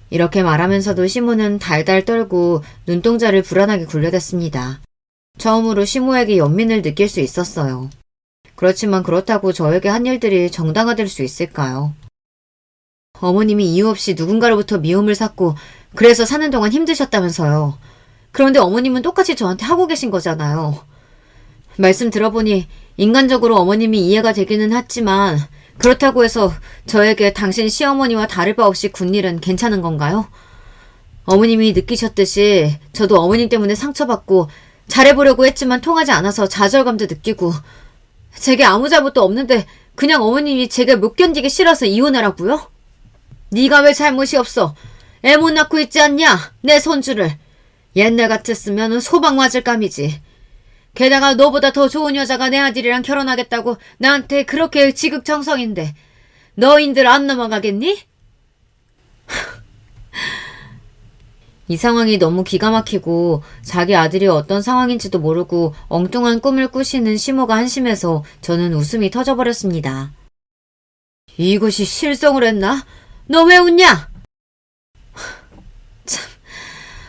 이렇게 말하면서도 시모는 달달 떨고 눈동자를 불안하게 굴려댔습니다. 처음으로 시모에게 연민을 느낄 수 있었어요. 그렇지만 그렇다고 저에게 한 일들이 정당화될 수 있을까요? 어머님이 이유 없이 누군가로부터 미움을 샀고 그래서 사는 동안 힘드셨다면서요. 그런데 어머님은 똑같이 저한테 하고 계신 거잖아요. 말씀 들어보니 인간적으로 어머님이 이해가 되기는 했지만 그렇다고 해서 저에게 당신 시어머니와 다를 바 없이 군 일은 괜찮은 건가요? 어머님이 느끼셨듯이 저도 어머님 때문에 상처받고 잘해보려고 했지만 통하지 않아서 좌절감도 느끼고 제게 아무 잘못도 없는데 그냥 어머님이 제가 못 견디기 싫어서 이혼하라고요? 네가 왜 잘못이 없어? 애 못 낳고 있지 않냐? 내 손주를. 옛날 같았으면 소방 맞을 감이지. 게다가 너보다 더 좋은 여자가 내 아들이랑 결혼하겠다고 나한테 그렇게 지극정성인데 너인들 안 넘어가겠니? 이 상황이 너무 기가 막히고 자기 아들이 어떤 상황인지도 모르고 엉뚱한 꿈을 꾸시는 시모가 한심해서 저는 웃음이 터져버렸습니다. 이것이 실성을 했나? 너 왜 웃냐? 참,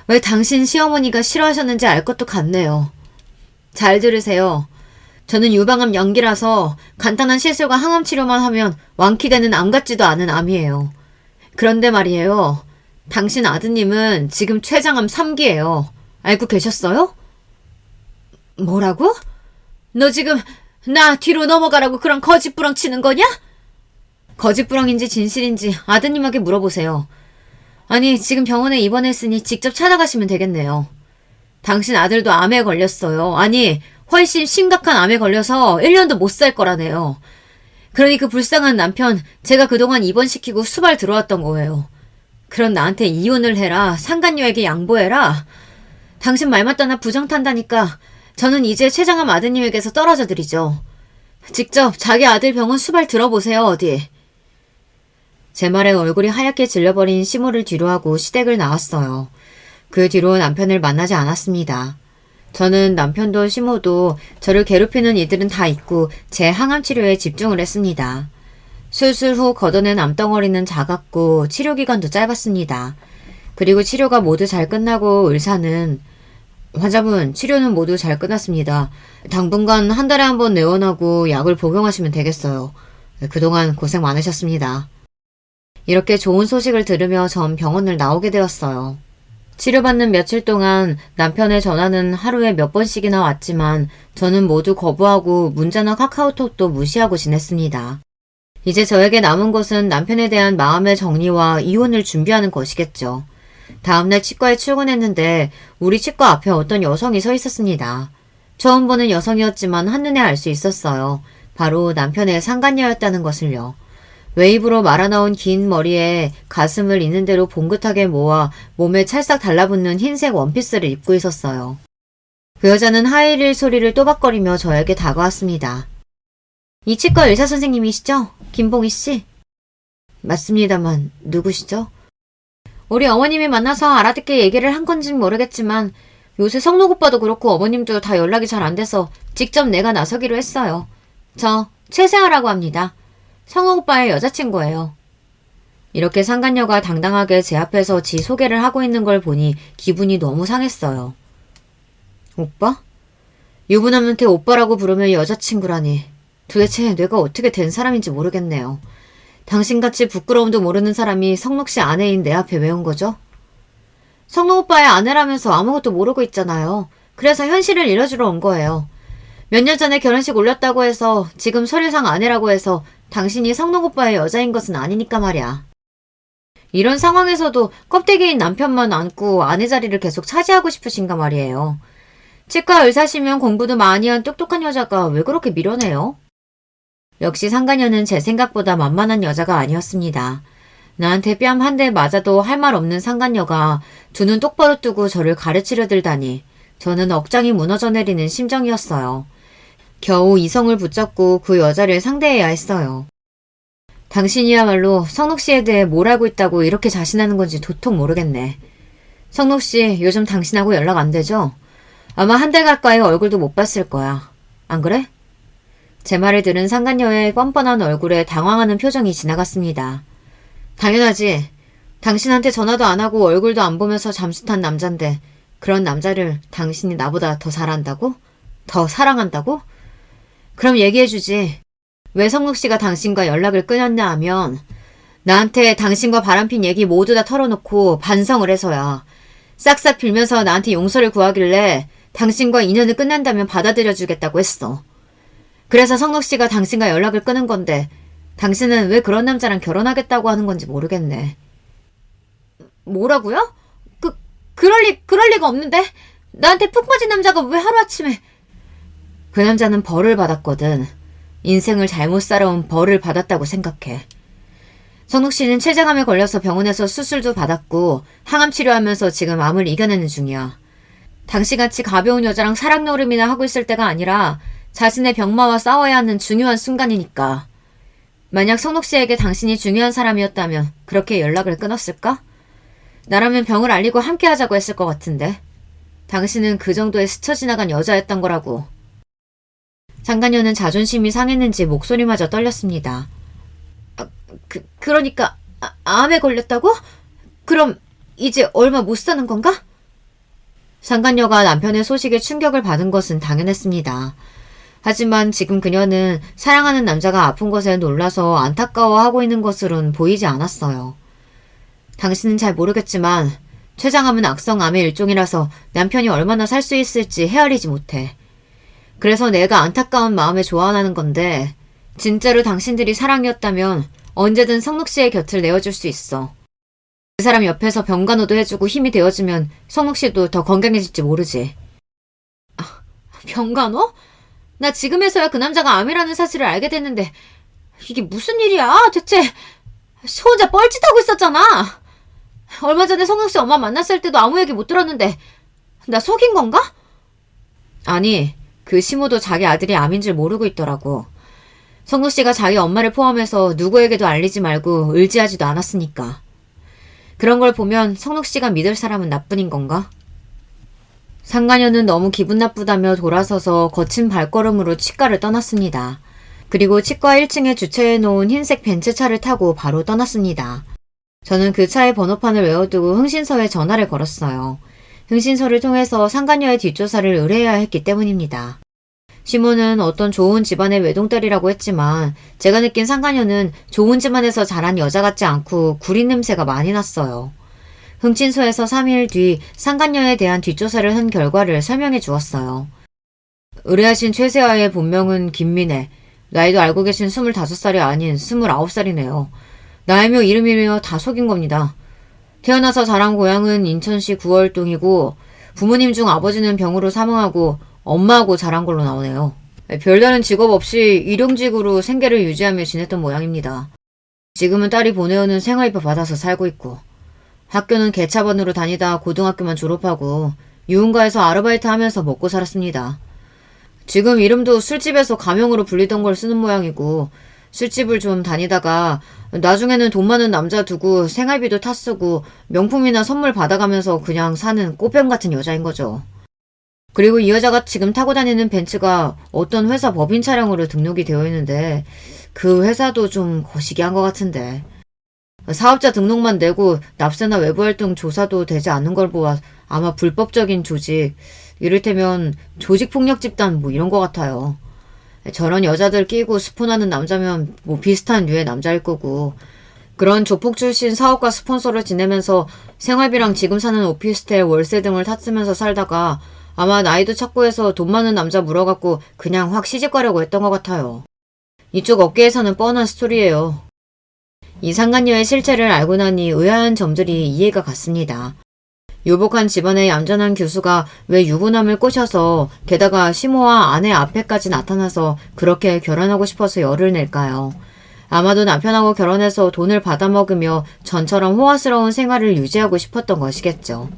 왜 당신 시어머니가 싫어하셨는지 알 것도 같네요. 잘 들으세요. 저는 유방암 연기라서 간단한 시술과 항암 치료만 하면 완쾌되는 암 같지도 않은 암이에요. 그런데 말이에요. 당신 아드님은 지금 췌장암 3기예요. 알고 계셨어요? 뭐라고? 너 지금 나 뒤로 넘어가라고 그런 거짓부렁 치는 거냐? 거짓부렁인지 진실인지 아드님에게 물어보세요. 아니, 지금 병원에 입원했으니 직접 찾아가시면 되겠네요. 당신 아들도 암에 걸렸어요. 아니, 훨씬 심각한 암에 걸려서 1년도 못 살 거라네요. 그러니 그 불쌍한 남편 제가 그동안 입원시키고 수발 들어왔던 거예요. 그럼 나한테 이혼을 해라. 상간녀에게 양보해라. 당신 말 맞다 나 부정탄다니까 저는 이제 췌장암 아드님에게서 떨어져 드리죠. 직접 자기 아들 병원 수발 들어보세요. 어디. 제 말에 얼굴이 하얗게 질려버린 시모를 뒤로하고 시댁을 나왔어요. 그 뒤로 남편을 만나지 않았습니다. 저는 남편도 시모도 저를 괴롭히는 이들은 다 잊고 제 항암 치료에 집중을 했습니다. 수술 후 걷어낸 암덩어리는 작았고 치료기간도 짧았습니다. 그리고 치료가 모두 잘 끝나고 의사는 환자분 치료는 모두 잘 끝났습니다. 당분간 한 달에 한 번 내원하고 약을 복용하시면 되겠어요. 그동안 고생 많으셨습니다. 이렇게 좋은 소식을 들으며 전 병원을 나오게 되었어요. 치료받는 며칠 동안 남편의 전화는 하루에 몇 번씩이나 왔지만 저는 모두 거부하고 문자나 카카오톡도 무시하고 지냈습니다. 이제 저에게 남은 것은 남편에 대한 마음의 정리와 이혼을 준비하는 것이겠죠. 다음날 치과에 출근했는데 우리 치과 앞에 어떤 여성이 서 있었습니다. 처음 보는 여성이었지만 한눈에 알 수 있었어요. 바로 남편의 상간녀였다는 것을요. 웨이브로 말아나온 긴 머리에 가슴을 있는 대로 봉긋하게 모아 몸에 찰싹 달라붙는 흰색 원피스를 입고 있었어요. 그 여자는 하이힐 소리를 또박거리며 저에게 다가왔습니다. 이 치과 의사 선생님이시죠? 김봉희 씨? 맞습니다만 누구시죠? 우리 어머님이 만나서 알아듣게 얘기를 한 건진 모르겠지만 요새 성록 오빠도 그렇고 어머님도 다 연락이 잘 안 돼서 직접 내가 나서기로 했어요. 저 최세아라고 합니다. 성록 오빠의 여자친구예요. 이렇게 상간녀가 당당하게 제 앞에서 지 소개를 하고 있는 걸 보니 기분이 너무 상했어요. 오빠? 유부남한테 오빠라고 부르면 여자친구라니. 도대체 내가 어떻게 된 사람인지 모르겠네요. 당신같이 부끄러움도 모르는 사람이 성록 씨 아내인 내 앞에 왜 온 거죠? 성록 오빠의 아내라면서 아무것도 모르고 있잖아요. 그래서 현실을 잃어주러 온 거예요. 몇 년 전에 결혼식 올렸다고 해서 지금 서류상 아내라고 해서 당신이 성록 오빠의 여자인 것은 아니니까 말이야. 이런 상황에서도 껍데기인 남편만 안고 아내 자리를 계속 차지하고 싶으신가 말이에요. 치과 의사시면 공부도 많이 한 똑똑한 여자가 왜 그렇게 밀어내요? 역시 상간녀는 제 생각보다 만만한 여자가 아니었습니다. 나한테 뺨 한 대 맞아도 할 말 없는 상간녀가 두 눈 똑바로 뜨고 저를 가르치려 들다니 저는 억장이 무너져 내리는 심정이었어요. 겨우 이성을 붙잡고 그 여자를 상대해야 했어요. 당신이야말로 성록 씨에 대해 뭘 알고 있다고 이렇게 자신하는 건지 도통 모르겠네. 성록 씨 요즘 당신하고 연락 안 되죠? 아마 한 달 가까이 얼굴도 못 봤을 거야. 안 그래? 제 말을 들은 상간녀의 뻔뻔한 얼굴에 당황하는 표정이 지나갔습니다. 당연하지. 당신한테 전화도 안 하고 얼굴도 안 보면서 잠수 탄 남잔데 그런 남자를 당신이 나보다 더 잘한다고? 더 사랑한다고? 그럼 얘기해주지. 왜 성록 씨가 당신과 연락을 끊었냐 하면 나한테 당신과 바람핀 얘기 모두 다 털어놓고 반성을 해서야. 싹싹 빌면서 나한테 용서를 구하길래 당신과 인연을 끝낸다면 받아들여주겠다고 했어. 그래서 성록 씨가 당신과 연락을 끊은 건데 당신은 왜 그런 남자랑 결혼하겠다고 하는 건지 모르겠네. 뭐라고요? 그럴 리가 없는데? 나한테 푹 빠진 남자가 왜 하루아침에... 그 남자는 벌을 받았거든. 인생을 잘못 살아온 벌을 받았다고 생각해. 성록 씨는 췌장암에 걸려서 병원에서 수술도 받았고 항암 치료하면서 지금 암을 이겨내는 중이야. 당신같이 가벼운 여자랑 사랑 노름이나 하고 있을 때가 아니라 자신의 병마와 싸워야 하는 중요한 순간이니까. 만약 성록 씨에게 당신이 중요한 사람이었다면 그렇게 연락을 끊었을까? 나라면 병을 앓리고 함께 하자고 했을 것 같은데. 당신은 그 정도의 스쳐 지나간 여자였던 거라고. 상간녀는 자존심이 상했는지 목소리마저 떨렸습니다. 그러니까 암에 걸렸다고? 그럼 이제 얼마 못 사는 건가? 상간녀가 남편의 소식에 충격을 받은 것은 당연했습니다. 하지만 지금 그녀는 사랑하는 남자가 아픈 것에 놀라서 안타까워하고 있는 것으론 보이지 않았어요. 당신은 잘 모르겠지만 췌장암은 악성암의 일종이라서 남편이 얼마나 살 수 있을지 헤아리지 못해. 그래서 내가 안타까운 마음에 조언하는 건데 진짜로 당신들이 사랑이었다면 언제든 성록 씨의 곁을 내어줄 수 있어. 그 사람 옆에서 병간호도 해주고 힘이 되어주면 성록 씨도 더 건강해질지 모르지. 병간호? 나 지금에서야 그 남자가 암이라는 사실을 알게 됐는데 이게 무슨 일이야? 대체 혼자 뻘짓하고 있었잖아. 얼마 전에 성록 씨 엄마 만났을 때도 아무 얘기 못 들었는데 나 속인 건가? 아니, 그 시모도 자기 아들이 암인 줄 모르고 있더라고. 성록 씨가 자기 엄마를 포함해서 누구에게도 알리지 말고 의지하지도 않았으니까. 그런 걸 보면 성록 씨가 믿을 사람은 나뿐인 건가? 상간녀는 너무 기분 나쁘다며 돌아서서 거친 발걸음으로 치과를 떠났습니다. 그리고 치과 1층에 주차해놓은 흰색 벤츠차를 타고 바로 떠났습니다. 저는 그 차의 번호판을 외워두고 흥신소에 전화를 걸었어요. 흥신소를 통해서 상간녀의 뒷조사를 의뢰해야 했기 때문입니다. 시모는 어떤 좋은 집안의 외동딸이라고 했지만 제가 느낀 상간녀는 좋은 집안에서 자란 여자 같지 않고 구린 냄새가 많이 났어요. 흥신소에서 3일 뒤 상간녀에 대한 뒷조사를 한 결과를 설명해 주었어요. 의뢰하신 최세아의 본명은 김민혜, 나이도 알고 계신 25살이 아닌 29살이네요. 나이며 이름이며 다 속인 겁니다. 태어나서 자란 고향은 인천시 구월동이고 부모님 중 아버지는 병으로 사망하고 엄마하고 자란 걸로 나오네요. 별다른 직업 없이 일용직으로 생계를 유지하며 지냈던 모양입니다. 지금은 딸이 보내오는 생활비 받아서 살고 있고 학교는 개차반으로 다니다 고등학교만 졸업하고 유흥가에서 아르바이트 하면서 먹고 살았습니다. 지금 이름도 술집에서 가명으로 불리던 걸 쓰는 모양이고 술집을 좀 다니다가 나중에는 돈 많은 남자 두고 생활비도 타쓰고 명품이나 선물 받아가면서 그냥 사는 꽃뱀 같은 여자인 거죠. 그리고 이 여자가 지금 타고 다니는 벤츠가 어떤 회사 법인 차량으로 등록이 되어 있는데 그 회사도 좀 거시기한 것 같은데 사업자 등록만 내고 납세나 외부활동 조사도 되지 않는 걸 보아 아마 불법적인 조직, 이를테면 조직폭력 집단 뭐 이런 것 같아요. 저런 여자들 끼고 스폰하는 남자면 뭐 비슷한 류의 남자일 거고 그런 조폭 출신 사업가 스폰서를 지내면서 생활비랑 지금 사는 오피스텔 월세 등을 탔으면서 살다가 아마 나이도 찾고 해서 돈 많은 남자 물어갖고 그냥 확 시집 가려고 했던 것 같아요. 이쪽 업계에서는 뻔한 스토리예요. 이 상간녀의 실체를 알고 나니 의아한 점들이 이해가 갔습니다. 유복한 집안의 얌전한 교수가 왜 유부남을 꼬셔서 게다가 시모와 아내 앞에까지 나타나서 그렇게 결혼하고 싶어서 열을 낼까요? 아마도 남편하고 결혼해서 돈을 받아먹으며 전처럼 호화스러운 생활을 유지하고 싶었던 것이겠죠.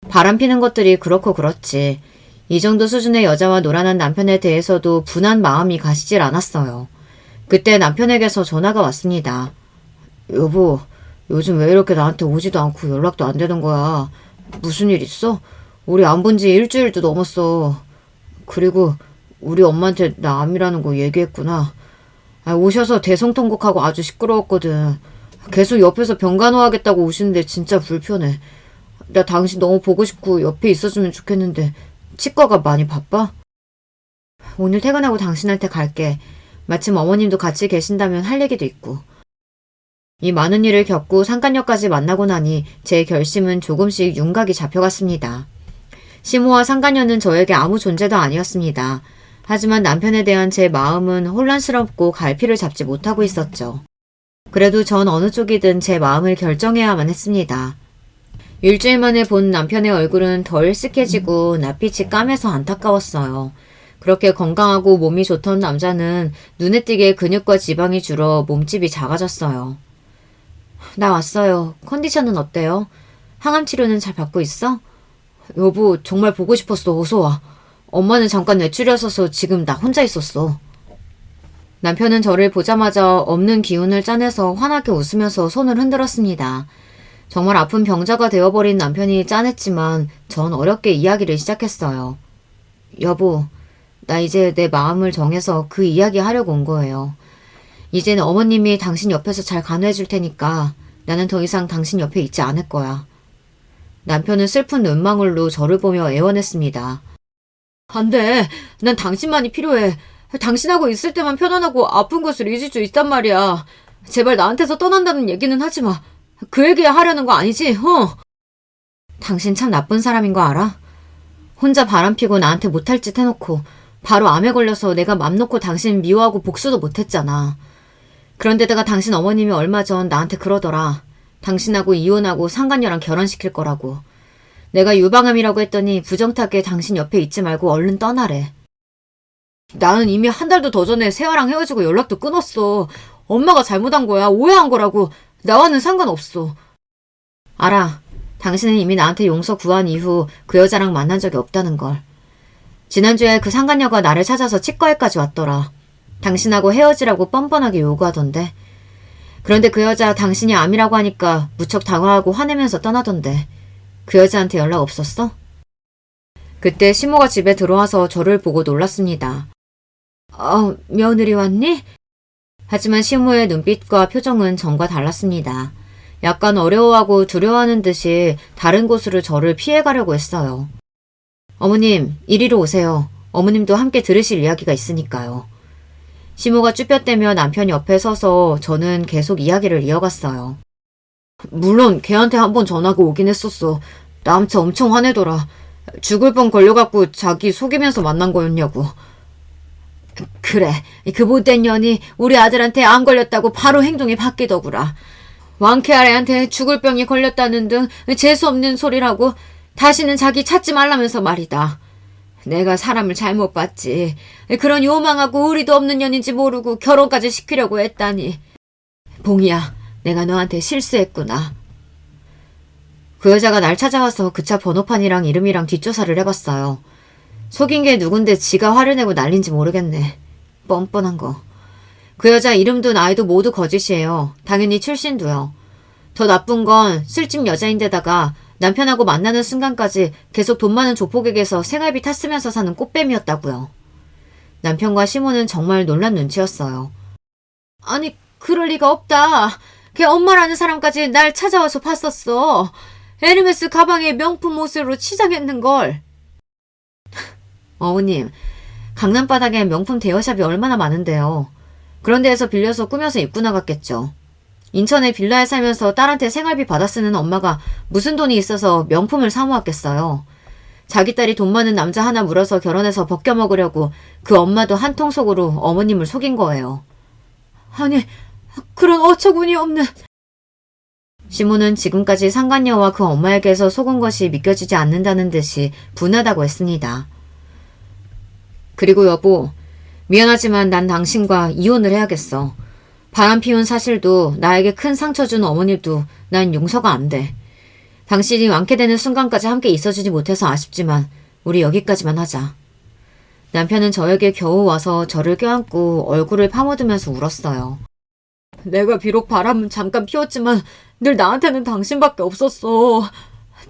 바람피는 것들이 그렇고 그렇지. 이 정도 수준의 여자와 놀아난 남편에 대해서도 분한 마음이 가시질 않았어요. 그때 남편에게서 전화가 왔습니다. 여보, 요즘 왜 이렇게 나한테 오지도 않고 연락도 안 되는 거야? 무슨 일 있어? 우리 안 본 지 일주일도 넘었어. 그리고 우리 엄마한테 나 암이라는 거 얘기했구나. 오셔서 대성통곡하고 아주 시끄러웠거든. 계속 옆에서 병간호하겠다고 오시는데 진짜 불편해. 나 당신 너무 보고 싶고 옆에 있어주면 좋겠는데 치과가 많이 바빠? 오늘 퇴근하고 당신한테 갈게. 마침 어머님도 같이 계신다면 할 얘기도 있고. 이 많은 일을 겪고 상간녀까지 만나고 나니 제 결심은 조금씩 윤곽이 잡혀갔습니다. 시모와 상간녀는 저에게 아무 존재도 아니었습니다. 하지만 남편에 대한 제 마음은 혼란스럽고 갈피를 잡지 못하고 있었죠. 그래도 전 어느 쪽이든 제 마음을 결정해야만 했습니다. 일주일 만에 본 남편의 얼굴은 더 일쓱해지고 낯빛이 까매서 안타까웠어요. 그렇게 건강하고 몸이 좋던 남자는 눈에 띄게 근육과 지방이 줄어 몸집이 작아졌어요. 나 왔어요. 컨디션은 어때요? 항암 치료는 잘 받고 있어? 여보, 정말 보고 싶었어. 어서 와. 엄마는 잠깐 외출이었어서 지금 나 혼자 있었어. 남편은 저를 보자마자 없는 기운을 짜내서 환하게 웃으면서 손을 흔들었습니다. 정말 아픈 병자가 되어버린 남편이 짠했지만 전 어렵게 이야기를 시작했어요. 여보, 나 이제 내 마음을 정해서 그 이야기 하려고 온 거예요. 이제는 어머님이 당신 옆에서 잘 간호해 줄 테니까 나는 더 이상 당신 옆에 있지 않을 거야. 남편은 슬픈 눈망울로 저를 보며 애원했습니다. 안 돼. 난 당신만이 필요해. 당신하고 있을 때만 편안하고 아픈 것을 잊을 수 있단 말이야. 제발 나한테서 떠난다는 얘기는 하지 마. 그 얘기 하려는 거 아니지? 당신 참 나쁜 사람인 거 알아? 혼자 바람피고 나한테 못할 짓 해놓고 바로 암에 걸려서 내가 맘 놓고 당신 미워하고 복수도 못했잖아. 그런데다가 당신 어머님이 얼마 전 나한테 그러더라. 당신하고 이혼하고 상간녀랑 결혼시킬 거라고. 내가 유방암이라고 했더니 부정타게 당신 옆에 있지 말고 얼른 떠나래. 나는 이미 한 달도 더 전에 세아랑 헤어지고 연락도 끊었어. 엄마가 잘못한 거야. 오해한 거라고. 나와는 상관없어. 알아. 당신은 이미 나한테 용서 구한 이후 그 여자랑 만난 적이 없다는 걸. 지난주에 그 상간녀가 나를 찾아서 치과에까지 왔더라. 당신하고 헤어지라고 뻔뻔하게 요구하던데. 그런데 그 여자 당신이 암이라고 하니까 무척 당황하고 화내면서 떠나던데. 그 여자한테 연락 없었어? 그때 시모가 집에 들어와서 저를 보고 놀랐습니다. 며느리 왔니? 하지만 시모의 눈빛과 표정은 전과 달랐습니다. 약간 어려워하고 두려워하는 듯이 다른 곳으로 저를 피해가려고 했어요. 어머님, 이리로 오세요. 어머님도 함께 들으실 이야기가 있으니까요. 시모가 쭈뼛대며 남편 옆에 서서 저는 계속 이야기를 이어갔어요. 물론 걔한테 한번 전화가 오긴 했었어. 나한테 엄청 화내더라. 죽을 뻔 걸려갖고 자기 속이면서 만난 거였냐고. 그래, 그 못된 년이 우리 아들한테 암 걸렸다고 바로 행동이 바뀌더구라. 왕쾌아래한테 죽을 병이 걸렸다는 등 재수없는 소리라고 다시는 자기 찾지 말라면서 말이다. 내가 사람을 잘못 봤지. 그런 요망하고 의리도 없는 년인지 모르고 결혼까지 시키려고 했다니. 봉이야, 내가 너한테 실수했구나. 그 여자가 날 찾아와서 그 차 번호판이랑 이름이랑 뒷조사를 해봤어요. 속인 게 누군데 지가 화를 내고 난린지 모르겠네. 뻔뻔한 거. 그 여자 이름도 나이도 모두 거짓이에요. 당연히 출신도요. 더 나쁜 건 술집 여자인데다가 남편하고 만나는 순간까지 계속 돈 많은 조폭에게서 생활비 탔으면서 사는 꽃뱀이었다고요. 남편과 시모는 정말 놀란 눈치였어요. 아니, 그럴 리가 없다. 걔 엄마라는 사람까지 날 찾아와서 봤었어. 에르메스 가방에 명품 옷으로 치장했는걸. 어머님, 강남 바닥에 명품 대여샵이 얼마나 많은데요. 그런 데에서 빌려서 꾸며서 입고 나갔겠죠. 인천에 빌라에 살면서 딸한테 생활비 받아 쓰는 엄마가 무슨 돈이 있어서 명품을 사 모았겠어요. 자기 딸이 돈 많은 남자 하나 물어서 결혼해서 벗겨먹으려고 그 엄마도 한통 속으로 어머님을 속인 거예요. 아니, 그런 어처구니 없는... 시모는 지금까지 상간녀와 그 엄마에게서 속은 것이 믿겨지지 않는다는 듯이 분하다고 했습니다. 그리고 여보, 미안하지만 난 당신과 이혼을 해야겠어. 바람 피운 사실도 나에게 큰 상처 준 어머니도 난 용서가 안 돼. 당신이 완쾌되는 순간까지 함께 있어주지 못해서 아쉽지만 우리 여기까지만 하자. 남편은 저에게 겨우 와서 저를 껴안고 얼굴을 파묻으면서 울었어요. 내가 비록 바람은 잠깐 피웠지만 늘 나한테는 당신밖에 없었어.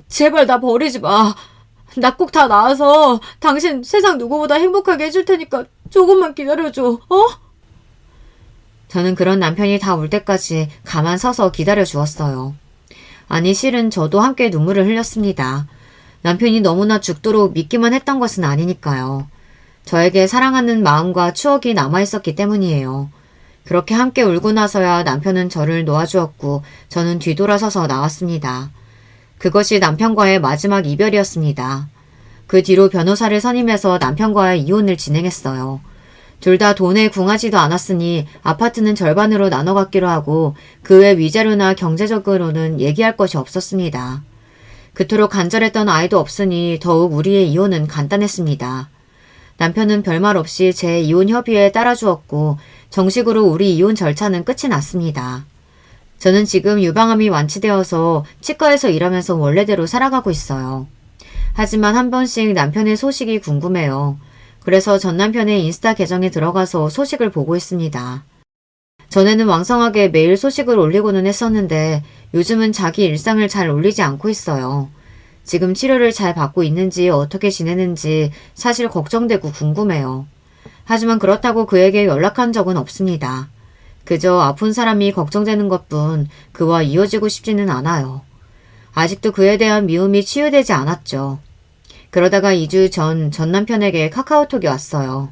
제발 나 버리지 마. 나 꼭 다 나아서 당신 세상 누구보다 행복하게 해줄 테니까 조금만 기다려줘. 저는 그런 남편이 다 울 때까지 가만 서서 기다려 주었어요. 아니, 실은 저도 함께 눈물을 흘렸습니다. 남편이 너무나 죽도록 믿기만 했던 것은 아니니까요. 저에게 사랑하는 마음과 추억이 남아있었기 때문이에요. 그렇게 함께 울고 나서야 남편은 저를 놓아주었고 저는 뒤돌아서서 나왔습니다. 그것이 남편과의 마지막 이별이었습니다. 그 뒤로 변호사를 선임해서 남편과의 이혼을 진행했어요. 둘 다 돈에 궁하지도 않았으니 아파트는 절반으로 나눠 갖기로 하고 그 외 위자료나 경제적으로는 얘기할 것이 없었습니다. 그토록 간절했던 아이도 없으니 더욱 우리의 이혼은 간단했습니다. 남편은 별말 없이 제 이혼 협의에 따라주었고 정식으로 우리 이혼 절차는 끝이 났습니다. 저는 지금 유방암이 완치되어서 치과에서 일하면서 원래대로 살아가고 있어요. 하지만 한 번씩 남편의 소식이 궁금해요. 그래서 전 남편의 인스타 계정에 들어가서 소식을 보고 있습니다. 전에는 왕성하게 매일 소식을 올리고는 했었는데 요즘은 자기 일상을 잘 올리지 않고 있어요. 지금 치료를 잘 받고 있는지 어떻게 지내는지 사실 걱정되고 궁금해요. 하지만 그렇다고 그에게 연락한 적은 없습니다. 그저 아픈 사람이 걱정되는 것뿐 그와 이어지고 싶지는 않아요. 아직도 그에 대한 미움이 치유되지 않았죠. 그러다가 2주 전 남편에게 카카오톡이 왔어요.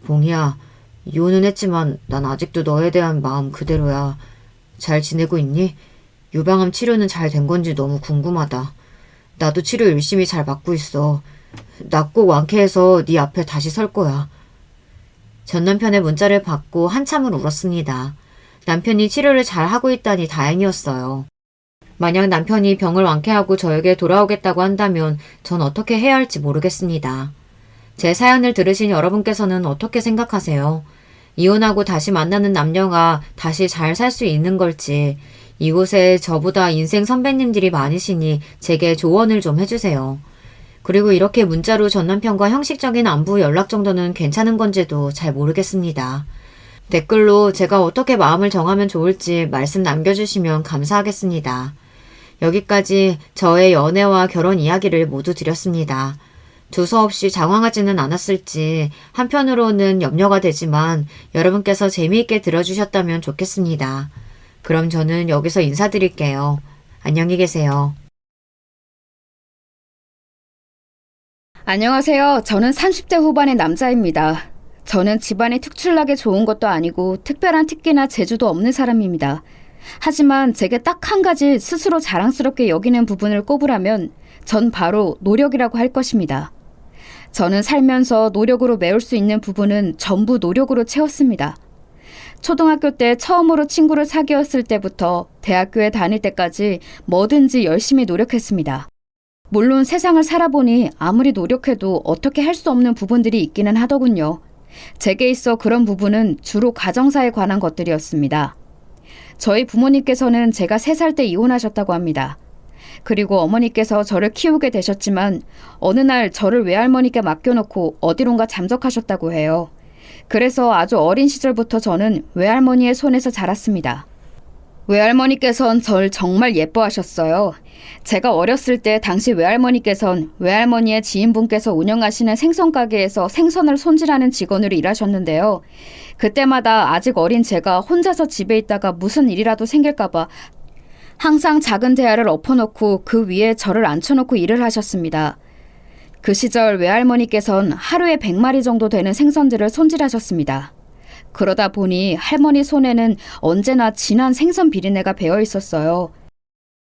봉이야, 이혼은 했지만 난 아직도 너에 대한 마음 그대로야. 잘 지내고 있니? 유방암 치료는 잘 된 건지 너무 궁금하다. 나도 치료 열심히 잘 받고 있어. 나 꼭 완쾌해서 네 앞에 다시 설 거야. 전 남편의 문자를 받고 한참을 울었습니다. 남편이 치료를 잘 하고 있다니 다행이었어요. 만약 남편이 병을 완쾌하고 저에게 돌아오겠다고 한다면 전 어떻게 해야 할지 모르겠습니다. 제 사연을 들으신 여러분께서는 어떻게 생각하세요? 이혼하고 다시 만나는 남녀가 다시 잘 살 수 있는 걸지, 이곳에 저보다 인생 선배님들이 많으시니 제게 조언을 좀 해주세요. 그리고 이렇게 문자로 전 남편과 형식적인 안부 연락 정도는 괜찮은 건지도 잘 모르겠습니다. 댓글로 제가 어떻게 마음을 정하면 좋을지 말씀 남겨주시면 감사하겠습니다. 여기까지 저의 연애와 결혼 이야기를 모두 드렸습니다. 두서없이 장황하지는 않았을지 한편으로는 염려가 되지만 여러분께서 재미있게 들어주셨다면 좋겠습니다. 그럼 저는 여기서 인사드릴게요. 안녕히 계세요. 안녕하세요. 저는 30대 후반의 남자입니다. 저는 집안이 특출나게 좋은 것도 아니고 특별한 특기나 재주도 없는 사람입니다. 하지만 제게 딱 한 가지 스스로 자랑스럽게 여기는 부분을 꼽으라면 전 바로 노력이라고 할 것입니다. 저는 살면서 노력으로 메울 수 있는 부분은 전부 노력으로 채웠습니다. 초등학교 때 처음으로 친구를 사귀었을 때부터 대학교에 다닐 때까지 뭐든지 열심히 노력했습니다. 물론 세상을 살아보니 아무리 노력해도 어떻게 할 수 없는 부분들이 있기는 하더군요. 제게 있어 그런 부분은 주로 가정사에 관한 것들이었습니다. 저희 부모님께서는 제가 3살 때 이혼하셨다고 합니다. 그리고 어머니께서 저를 키우게 되셨지만 어느 날 저를 외할머니께 맡겨놓고 어디론가 잠적하셨다고 해요. 그래서 아주 어린 시절부터 저는 외할머니의 손에서 자랐습니다. 외할머니께선 절 정말 예뻐하셨어요. 제가 어렸을 때 당시 외할머니께선 외할머니의 지인분께서 운영하시는 생선가게에서 생선을 손질하는 직원으로 일하셨는데요. 그때마다 아직 어린 제가 혼자서 집에 있다가 무슨 일이라도 생길까봐 항상 작은 대야를 엎어놓고 그 위에 저를 앉혀놓고 일을 하셨습니다. 그 시절 외할머니께선 하루에 100마리 정도 되는 생선들을 손질하셨습니다. 그러다 보니 할머니 손에는 언제나 진한 생선 비린내가 배어 있었어요.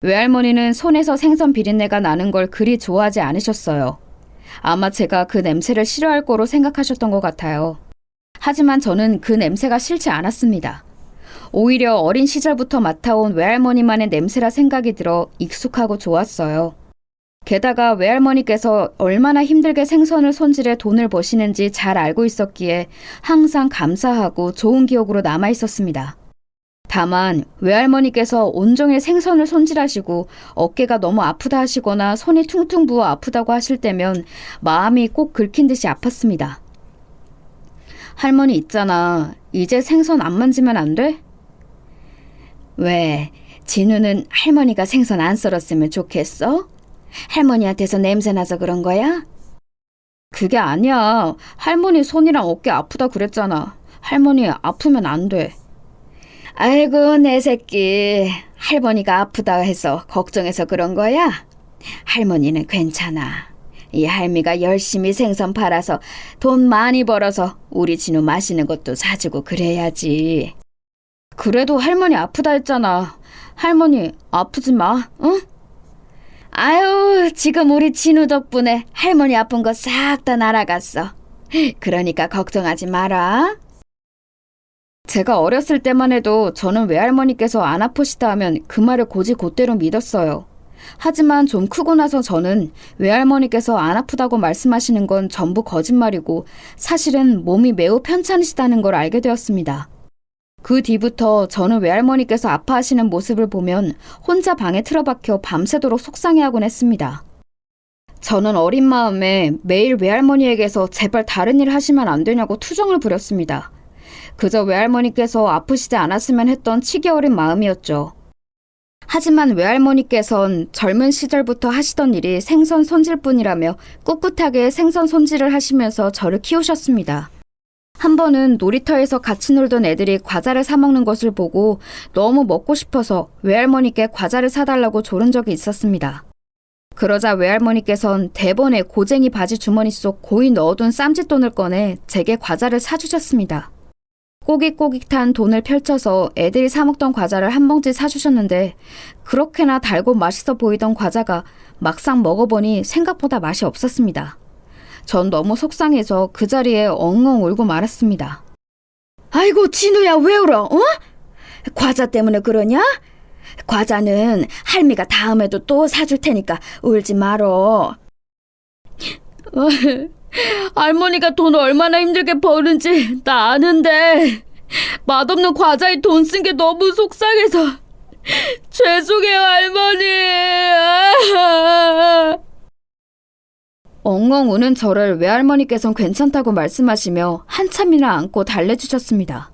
외할머니는 손에서 생선 비린내가 나는 걸 그리 좋아하지 않으셨어요. 아마 제가 그 냄새를 싫어할 거로 생각하셨던 것 같아요. 하지만 저는 그 냄새가 싫지 않았습니다. 오히려 어린 시절부터 맡아온 외할머니만의 냄새라 생각이 들어 익숙하고 좋았어요. 게다가 외할머니께서 얼마나 힘들게 생선을 손질해 돈을 버시는지 잘 알고 있었기에 항상 감사하고 좋은 기억으로 남아 있었습니다. 다만 외할머니께서 온종일 생선을 손질하시고 어깨가 너무 아프다 하시거나 손이 퉁퉁 부어 아프다고 하실 때면 마음이 꼭 긁힌 듯이 아팠습니다. 할머니 있잖아. 이제 생선 안 만지면 안 돼? 왜? 진우는 할머니가 생선 안 썰었으면 좋겠어? 할머니한테서 냄새나서 그런 거야? 그게 아니야. 할머니 손이랑 어깨 아프다 그랬잖아. 할머니 아프면 안 돼. 아이고 내 새끼. 할머니가 아프다 해서 걱정해서 그런 거야? 할머니는 괜찮아. 이 할미가 열심히 생선 팔아서 돈 많이 벌어서 우리 진우 마시는 것도 사주고 그래야지. 그래도 할머니 아프다 했잖아. 할머니 아프지 마, 응? 아유, 지금 우리 진우 덕분에 할머니 아픈 거 싹 다 날아갔어. 그러니까 걱정하지 마라. 제가 어렸을 때만 해도 저는 외할머니께서 안 아프시다 하면 그 말을 곧이곧대로 믿었어요. 하지만 좀 크고 나서 저는 외할머니께서 안 아프다고 말씀하시는 건 전부 거짓말이고 사실은 몸이 매우 편찮으시다는 걸 알게 되었습니다. 그 뒤부터 저는 외할머니께서 아파하시는 모습을 보면 혼자 방에 틀어박혀 밤새도록 속상해하곤 했습니다. 저는 어린 마음에 매일 외할머니에게서 제발 다른 일 하시면 안 되냐고 투정을 부렸습니다. 그저 외할머니께서 아프시지 않았으면 했던 치기 어린 마음이었죠. 하지만 외할머니께선 젊은 시절부터 하시던 일이 생선 손질 뿐이라며 꿋꿋하게 생선 손질을 하시면서 저를 키우셨습니다. 한 번은 놀이터에서 같이 놀던 애들이 과자를 사 먹는 것을 보고 너무 먹고 싶어서 외할머니께 과자를 사달라고 조른 적이 있었습니다. 그러자 외할머니께선 대번에 고쟁이 바지 주머니 속 고이 넣어둔 쌈짓돈을 꺼내 제게 과자를 사주셨습니다. 꼬깃꼬깃한 돈을 펼쳐서 애들이 사 먹던 과자를 한 봉지 사주셨는데 그렇게나 달고 맛있어 보이던 과자가 막상 먹어보니 생각보다 맛이 없었습니다. 전 너무 속상해서 그 자리에 엉엉 울고 말았습니다. 아이고, 진우야, 왜 울어? 어? 과자 때문에 그러냐? 과자는 할미가 다음에도 또 사줄 테니까 울지 말어. 할머니가 돈 얼마나 힘들게 버는지 나 아는데 맛없는 과자에 돈 쓴 게 너무 속상해서 죄송해요, 할머니. 엉엉 우는 저를 외할머니께선 괜찮다고 말씀하시며 한참이나 안고 달래주셨습니다.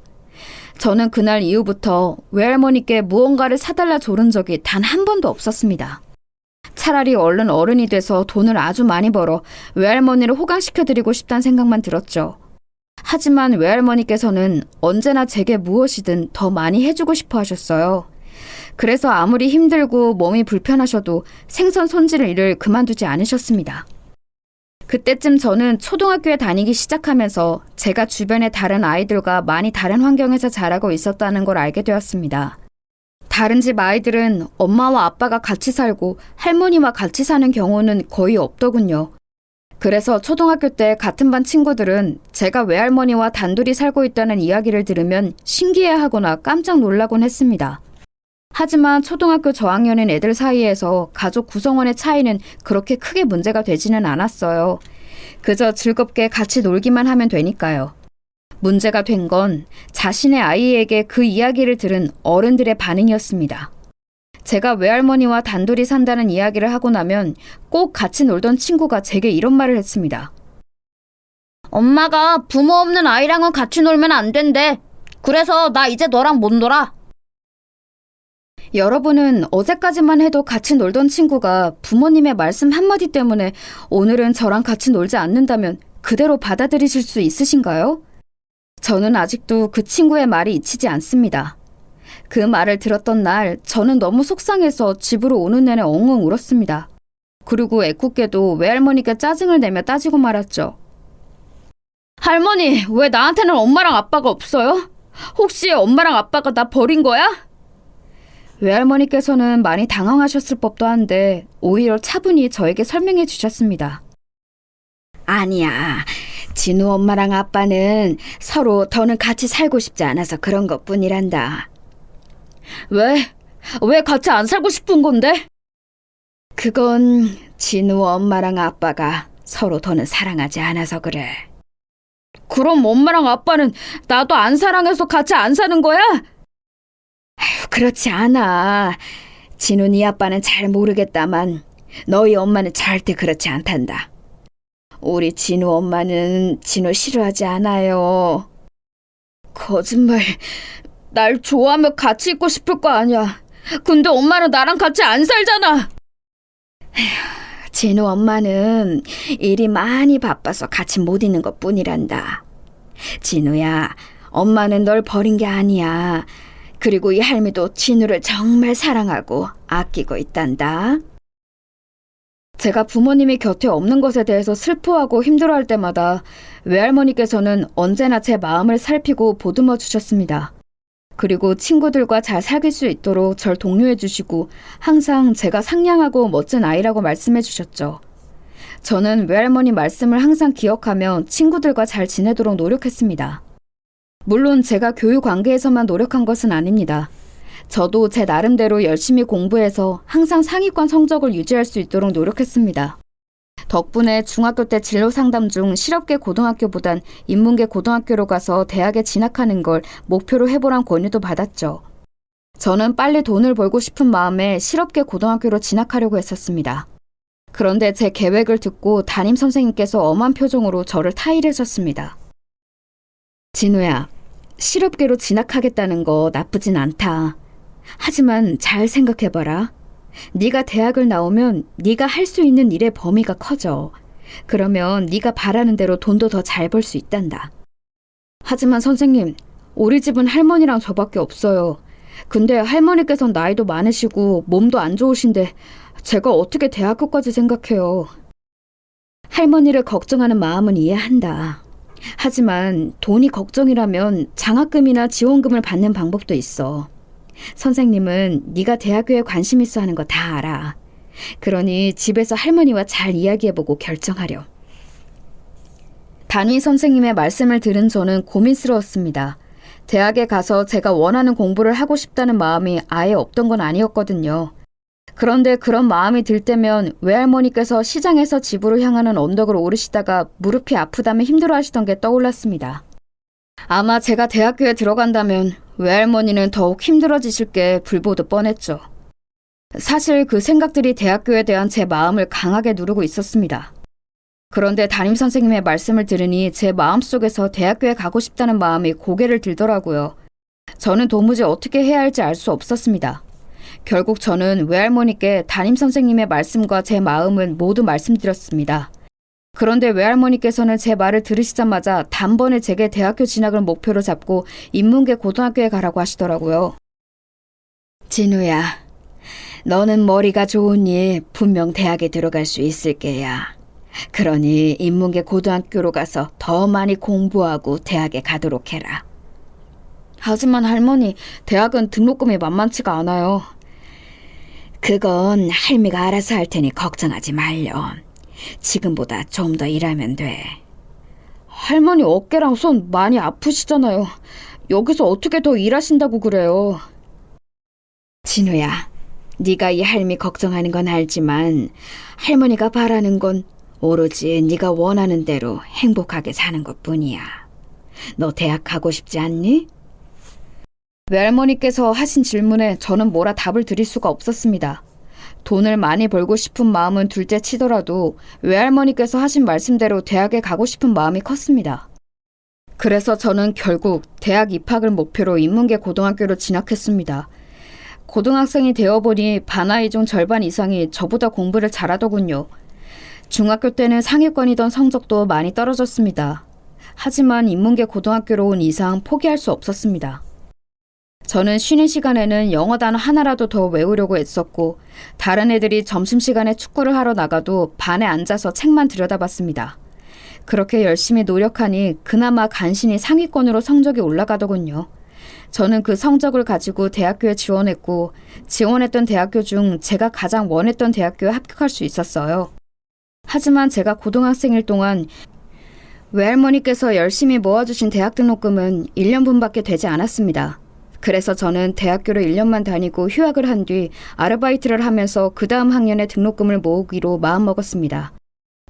저는 그날 이후부터 외할머니께 무언가를 사달라 조른 적이 단 한 번도 없었습니다. 차라리 얼른 어른이 돼서 돈을 아주 많이 벌어 외할머니를 호강시켜드리고 싶다는 생각만 들었죠. 하지만 외할머니께서는 언제나 제게 무엇이든 더 많이 해주고 싶어 하셨어요. 그래서 아무리 힘들고 몸이 불편하셔도 생선 손질 일을 그만두지 않으셨습니다. 그때쯤 저는 초등학교에 다니기 시작하면서 제가 주변의 다른 아이들과 많이 다른 환경에서 자라고 있었다는 걸 알게 되었습니다. 다른 집 아이들은 엄마와 아빠가 같이 살고 할머니와 같이 사는 경우는 거의 없더군요. 그래서 초등학교 때 같은 반 친구들은 제가 외할머니와 단둘이 살고 있다는 이야기를 들으면 신기해하거나 깜짝 놀라곤 했습니다. 하지만 초등학교 저학년인 애들 사이에서 가족 구성원의 차이는 그렇게 크게 문제가 되지는 않았어요. 그저 즐겁게 같이 놀기만 하면 되니까요. 문제가 된 건 자신의 아이에게 그 이야기를 들은 어른들의 반응이었습니다. 제가 외할머니와 단둘이 산다는 이야기를 하고 나면 꼭 같이 놀던 친구가 제게 이런 말을 했습니다. 엄마가 부모 없는 아이랑은 같이 놀면 안 된대. 그래서 나 이제 너랑 못 놀아. 여러분은 어제까지만 해도 같이 놀던 친구가 부모님의 말씀 한마디 때문에 오늘은 저랑 같이 놀지 않는다면 그대로 받아들이실 수 있으신가요? 저는 아직도 그 친구의 말이 잊히지 않습니다. 그 말을 들었던 날 저는 너무 속상해서 집으로 오는 내내 엉엉 울었습니다. 그리고 애꿎게도 외할머니께 짜증을 내며 따지고 말았죠. 할머니, 왜 나한테는 엄마랑 아빠가 없어요? 혹시 엄마랑 아빠가 나 버린 거야? 외할머니께서는 많이 당황하셨을 법도 한데 오히려 차분히 저에게 설명해 주셨습니다. 아니야. 진우 엄마랑 아빠는 서로 더는 같이 살고 싶지 않아서 그런 것뿐이란다. 왜 같이 안 살고 싶은 건데? 그건 진우 엄마랑 아빠가 서로 더는 사랑하지 않아서 그래. 그럼 엄마랑 아빠는 나도 안 사랑해서 같이 안 사는 거야? 그렇지 않아. 진우 네 아빠는 잘 모르겠다만 너희 엄마는 절대 그렇지 않단다. 우리 진우 엄마는 진우 싫어하지 않아요. 거짓말. 날 좋아하며 같이 있고 싶을 거 아니야. 근데 엄마는 나랑 같이 안 살잖아. 진우 엄마는 일이 많이 바빠서 같이 못 있는 것뿐이란다. 진우야, 엄마는 널 버린 게 아니야. 그리고 이 할미도 진우를 정말 사랑하고 아끼고 있단다. 제가 부모님이 곁에 없는 것에 대해서 슬퍼하고 힘들어할 때마다 외할머니께서는 언제나 제 마음을 살피고 보듬어 주셨습니다. 그리고 친구들과 잘 사귈 수 있도록 절 독려해 주시고 항상 제가 상냥하고 멋진 아이라고 말씀해 주셨죠. 저는 외할머니 말씀을 항상 기억하며 친구들과 잘 지내도록 노력했습니다. 물론 제가 교육 관계에서만 노력한 것은 아닙니다. 저도 제 나름대로 열심히 공부해서 항상 상위권 성적을 유지할 수 있도록 노력했습니다. 덕분에 중학교 때 진로 상담 중 실업계 고등학교보단 인문계 고등학교로 가서 대학에 진학하는 걸 목표로 해보란 권유도 받았죠. 저는 빨리 돈을 벌고 싶은 마음에 실업계 고등학교로 진학하려고 했었습니다. 그런데 제 계획을 듣고 담임 선생님께서 엄한 표정으로 저를 타일하셨습니다. 진우야, 실업계로 진학하겠다는 거 나쁘진 않다. 하지만 잘 생각해봐라. 네가 대학을 나오면 네가 할 수 있는 일의 범위가 커져. 그러면 네가 바라는 대로 돈도 더 잘 벌 수 있단다. 하지만 선생님, 우리 집은 할머니랑 저밖에 없어요. 근데 할머니께서는 나이도 많으시고 몸도 안 좋으신데 제가 어떻게 대학교까지 생각해요. 할머니를 걱정하는 마음은 이해한다. 하지만 돈이 걱정이라면 장학금이나 지원금을 받는 방법도 있어. 선생님은 네가 대학교에 관심 있어 하는 거 다 알아. 그러니 집에서 할머니와 잘 이야기해보고 결정하렴. 담임 선생님의 말씀을 들은 저는 고민스러웠습니다. 대학에 가서 제가 원하는 공부를 하고 싶다는 마음이 아예 없던 건 아니었거든요. 그런데 그런 마음이 들 때면 외할머니께서 시장에서 집으로 향하는 언덕을 오르시다가 무릎이 아프다며 힘들어하시던 게 떠올랐습니다. 아마 제가 대학교에 들어간다면 외할머니는 더욱 힘들어지실 게 불보듯 뻔했죠. 사실 그 생각들이 대학교에 대한 제 마음을 강하게 누르고 있었습니다. 그런데 담임 선생님의 말씀을 들으니 제 마음속에서 대학교에 가고 싶다는 마음이 고개를 들더라고요. 저는 도무지 어떻게 해야 할지 알 수 없었습니다. 결국 저는 외할머니께 담임 선생님의 말씀과 제 마음은 모두 말씀드렸습니다. 그런데 외할머니께서는 제 말을 들으시자마자 단번에 제게 대학교 진학을 목표로 잡고 인문계 고등학교에 가라고 하시더라고요. 진우야, 너는 머리가 좋으니 분명 대학에 들어갈 수 있을 게야. 그러니 인문계 고등학교로 가서 더 많이 공부하고 대학에 가도록 해라. 하지만 할머니, 대학은 등록금이 만만치가 않아요. 그건 할미가 알아서 할 테니 걱정하지 말렴. 지금보다 좀 더 일하면 돼. 할머니 어깨랑 손 많이 아프시잖아요. 여기서 어떻게 더 일하신다고 그래요. 진우야, 네가 이 할미 걱정하는 건 알지만 할머니가 바라는 건 오로지 네가 원하는 대로 행복하게 사는 것뿐이야. 너 대학 가고 싶지 않니? 외할머니께서 하신 질문에 저는 뭐라 답을 드릴 수가 없었습니다. 돈을 많이 벌고 싶은 마음은 둘째 치더라도 외할머니께서 하신 말씀대로 대학에 가고 싶은 마음이 컸습니다. 그래서 저는 결국 대학 입학을 목표로 인문계 고등학교로 진학했습니다. 고등학생이 되어보니 반 아이 중 절반 이상이 저보다 공부를 잘하더군요. 중학교 때는 상위권이던 성적도 많이 떨어졌습니다. 하지만 인문계 고등학교로 온 이상 포기할 수 없었습니다. 저는 쉬는 시간에는 영어 단어 하나라도 더 외우려고 애썼고 다른 애들이 점심시간에 축구를 하러 나가도 반에 앉아서 책만 들여다봤습니다. 그렇게 열심히 노력하니 그나마 간신히 상위권으로 성적이 올라가더군요. 저는 그 성적을 가지고 대학교에 지원했고 지원했던 대학교 중 제가 가장 원했던 대학교에 합격할 수 있었어요. 하지만 제가 고등학생일 동안 외할머니께서 열심히 모아주신 대학 등록금은 1년분밖에 되지 않았습니다. 그래서 저는 대학교를 1년만 다니고 휴학을 한 뒤 아르바이트를 하면서 그 다음 학년에 등록금을 모으기로 마음먹었습니다.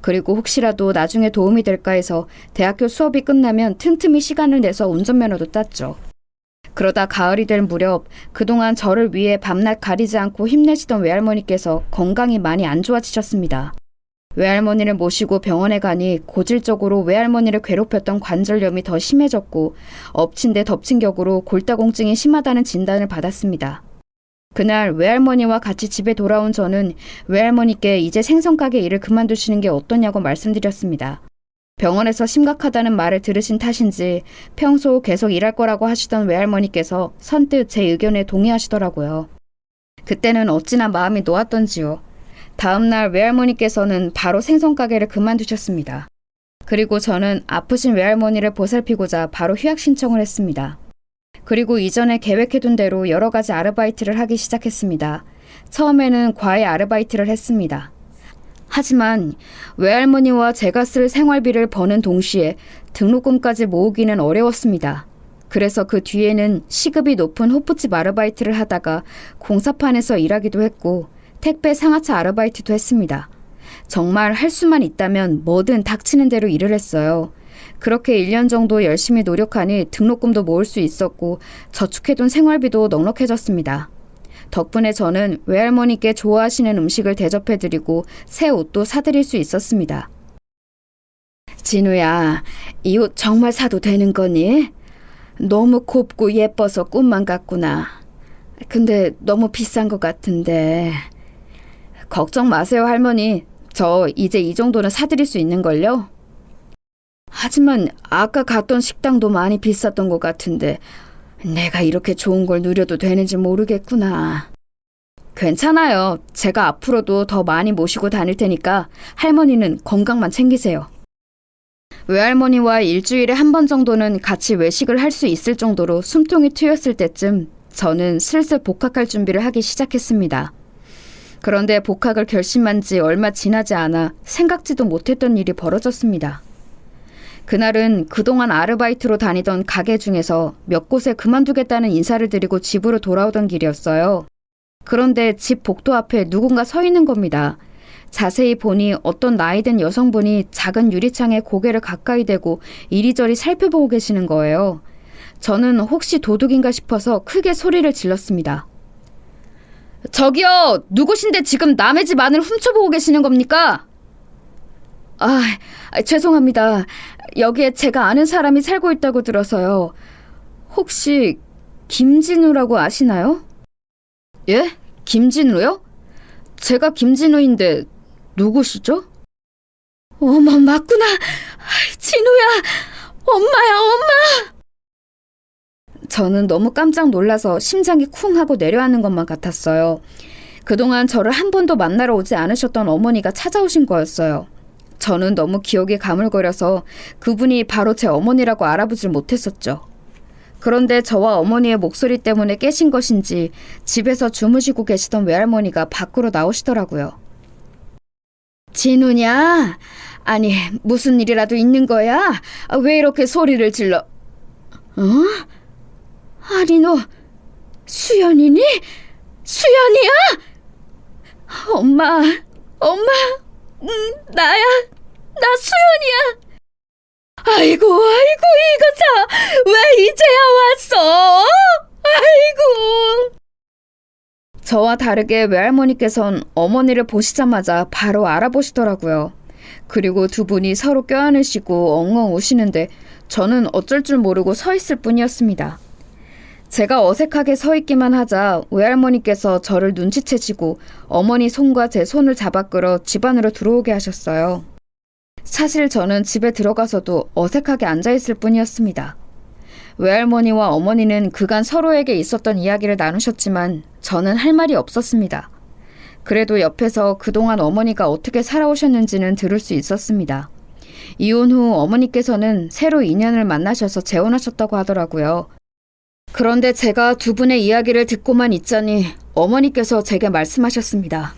그리고 혹시라도 나중에 도움이 될까 해서 대학교 수업이 끝나면 틈틈이 시간을 내서 운전면허도 땄죠. 그러다 가을이 될 무렵 그동안 저를 위해 밤낮 가리지 않고 힘내시던 외할머니께서 건강이 많이 안 좋아지셨습니다. 외할머니를 모시고 병원에 가니 고질적으로 외할머니를 괴롭혔던 관절염이 더 심해졌고 엎친 데 덮친 격으로 골다공증이 심하다는 진단을 받았습니다. 그날 외할머니와 같이 집에 돌아온 저는 외할머니께 이제 생선가게 일을 그만두시는 게 어떠냐고 말씀드렸습니다. 병원에서 심각하다는 말을 들으신 탓인지 평소 계속 일할 거라고 하시던 외할머니께서 선뜻 제 의견에 동의하시더라고요. 그때는 어찌나 마음이 놓았던지요. 다음날 외할머니께서는 바로 생선가게를 그만두셨습니다. 그리고 저는 아프신 외할머니를 보살피고자 바로 휴학 신청을 했습니다. 그리고 이전에 계획해둔 대로 여러 가지 아르바이트를 하기 시작했습니다. 처음에는 과외 아르바이트를 했습니다. 하지만 외할머니와 제가 쓸 생활비를 버는 동시에 등록금까지 모으기는 어려웠습니다. 그래서 그 뒤에는 시급이 높은 호프집 아르바이트를 하다가 공사판에서 일하기도 했고 택배 상하차 아르바이트도 했습니다. 정말 할 수만 있다면 뭐든 닥치는 대로 일을 했어요. 그렇게 1년 정도 열심히 노력하니 등록금도 모을 수 있었고 저축해둔 생활비도 넉넉해졌습니다. 덕분에 저는 외할머니께 좋아하시는 음식을 대접해드리고 새 옷도 사드릴 수 있었습니다. 진우야, 이 옷 정말 사도 되는 거니? 너무 곱고 예뻐서 꿈만 같구나. 근데 너무 비싼 것 같은데. 걱정 마세요, 할머니. 저 이제 이 정도는 사드릴 수 있는걸요? 하지만 아까 갔던 식당도 많이 비쌌던 것 같은데 내가 이렇게 좋은 걸 누려도 되는지 모르겠구나. 괜찮아요. 제가 앞으로도 더 많이 모시고 다닐 테니까 할머니는 건강만 챙기세요. 외할머니와 일주일에 한 번 정도는 같이 외식을 할 수 있을 정도로 숨통이 트였을 때쯤 저는 슬슬 복학할 준비를 하기 시작했습니다. 그런데 복학을 결심한 지 얼마 지나지 않아 생각지도 못했던 일이 벌어졌습니다. 그날은 그동안 아르바이트로 다니던 가게 중에서 몇 곳에 그만두겠다는 인사를 드리고 집으로 돌아오던 길이었어요. 그런데 집 복도 앞에 누군가 서 있는 겁니다. 자세히 보니 어떤 나이든 여성분이 작은 유리창에 고개를 가까이 대고 이리저리 살펴보고 계시는 거예요. 저는 혹시 도둑인가 싶어서 크게 소리를 질렀습니다. 저기요! 누구신데 지금 남의 집 안을 훔쳐보고 계시는 겁니까? 죄송합니다. 여기에 제가 아는 사람이 살고 있다고 들어서요. 혹시 김진우라고 아시나요? 예? 김진우요? 제가 김진우인데 누구시죠? 어머, 맞구나. 진우야, 엄마야, 엄마. 저는 너무 깜짝 놀라서 심장이 쿵 하고 내려앉는 것만 같았어요. 그동안 저를 한 번도 만나러 오지 않으셨던 어머니가 찾아오신 거였어요. 저는 너무 기억이 가물거려서 그분이 바로 제 어머니라고 알아보질 못했었죠. 그런데 저와 어머니의 목소리 때문에 깨신 것인지 집에서 주무시고 계시던 외할머니가 밖으로 나오시더라고요. 진우냐? 아니, 무슨 일이라도 있는 거야? 왜 이렇게 소리를 질러? 아니, 너 수연이니? 수연이야? 엄마, 나야, 나 수연이야. 아이고, 이거 왜 이제야 왔어? 아이고. 저와 다르게 외할머니께선 어머니를 보시자마자 바로 알아보시더라고요. 그리고 두 분이 서로 껴안으시고 엉엉 우시는데 저는 어쩔 줄 모르고 서 있을 뿐이었습니다. 제가 어색하게 서 있기만 하자 외할머니께서 저를 눈치채시고 어머니 손과 제 손을 잡아 끌어 집 안으로 들어오게 하셨어요. 사실 저는 집에 들어가서도 어색하게 앉아있을 뿐이었습니다. 외할머니와 어머니는 그간 서로에게 있었던 이야기를 나누셨지만 저는 할 말이 없었습니다. 그래도 옆에서 그동안 어머니가 어떻게 살아오셨는지는 들을 수 있었습니다. 이혼 후 어머니께서는 새로 인연을 만나셔서 재혼하셨다고 하더라고요. 그런데 제가 두 분의 이야기를 듣고만 있자니 어머니께서 제게 말씀하셨습니다.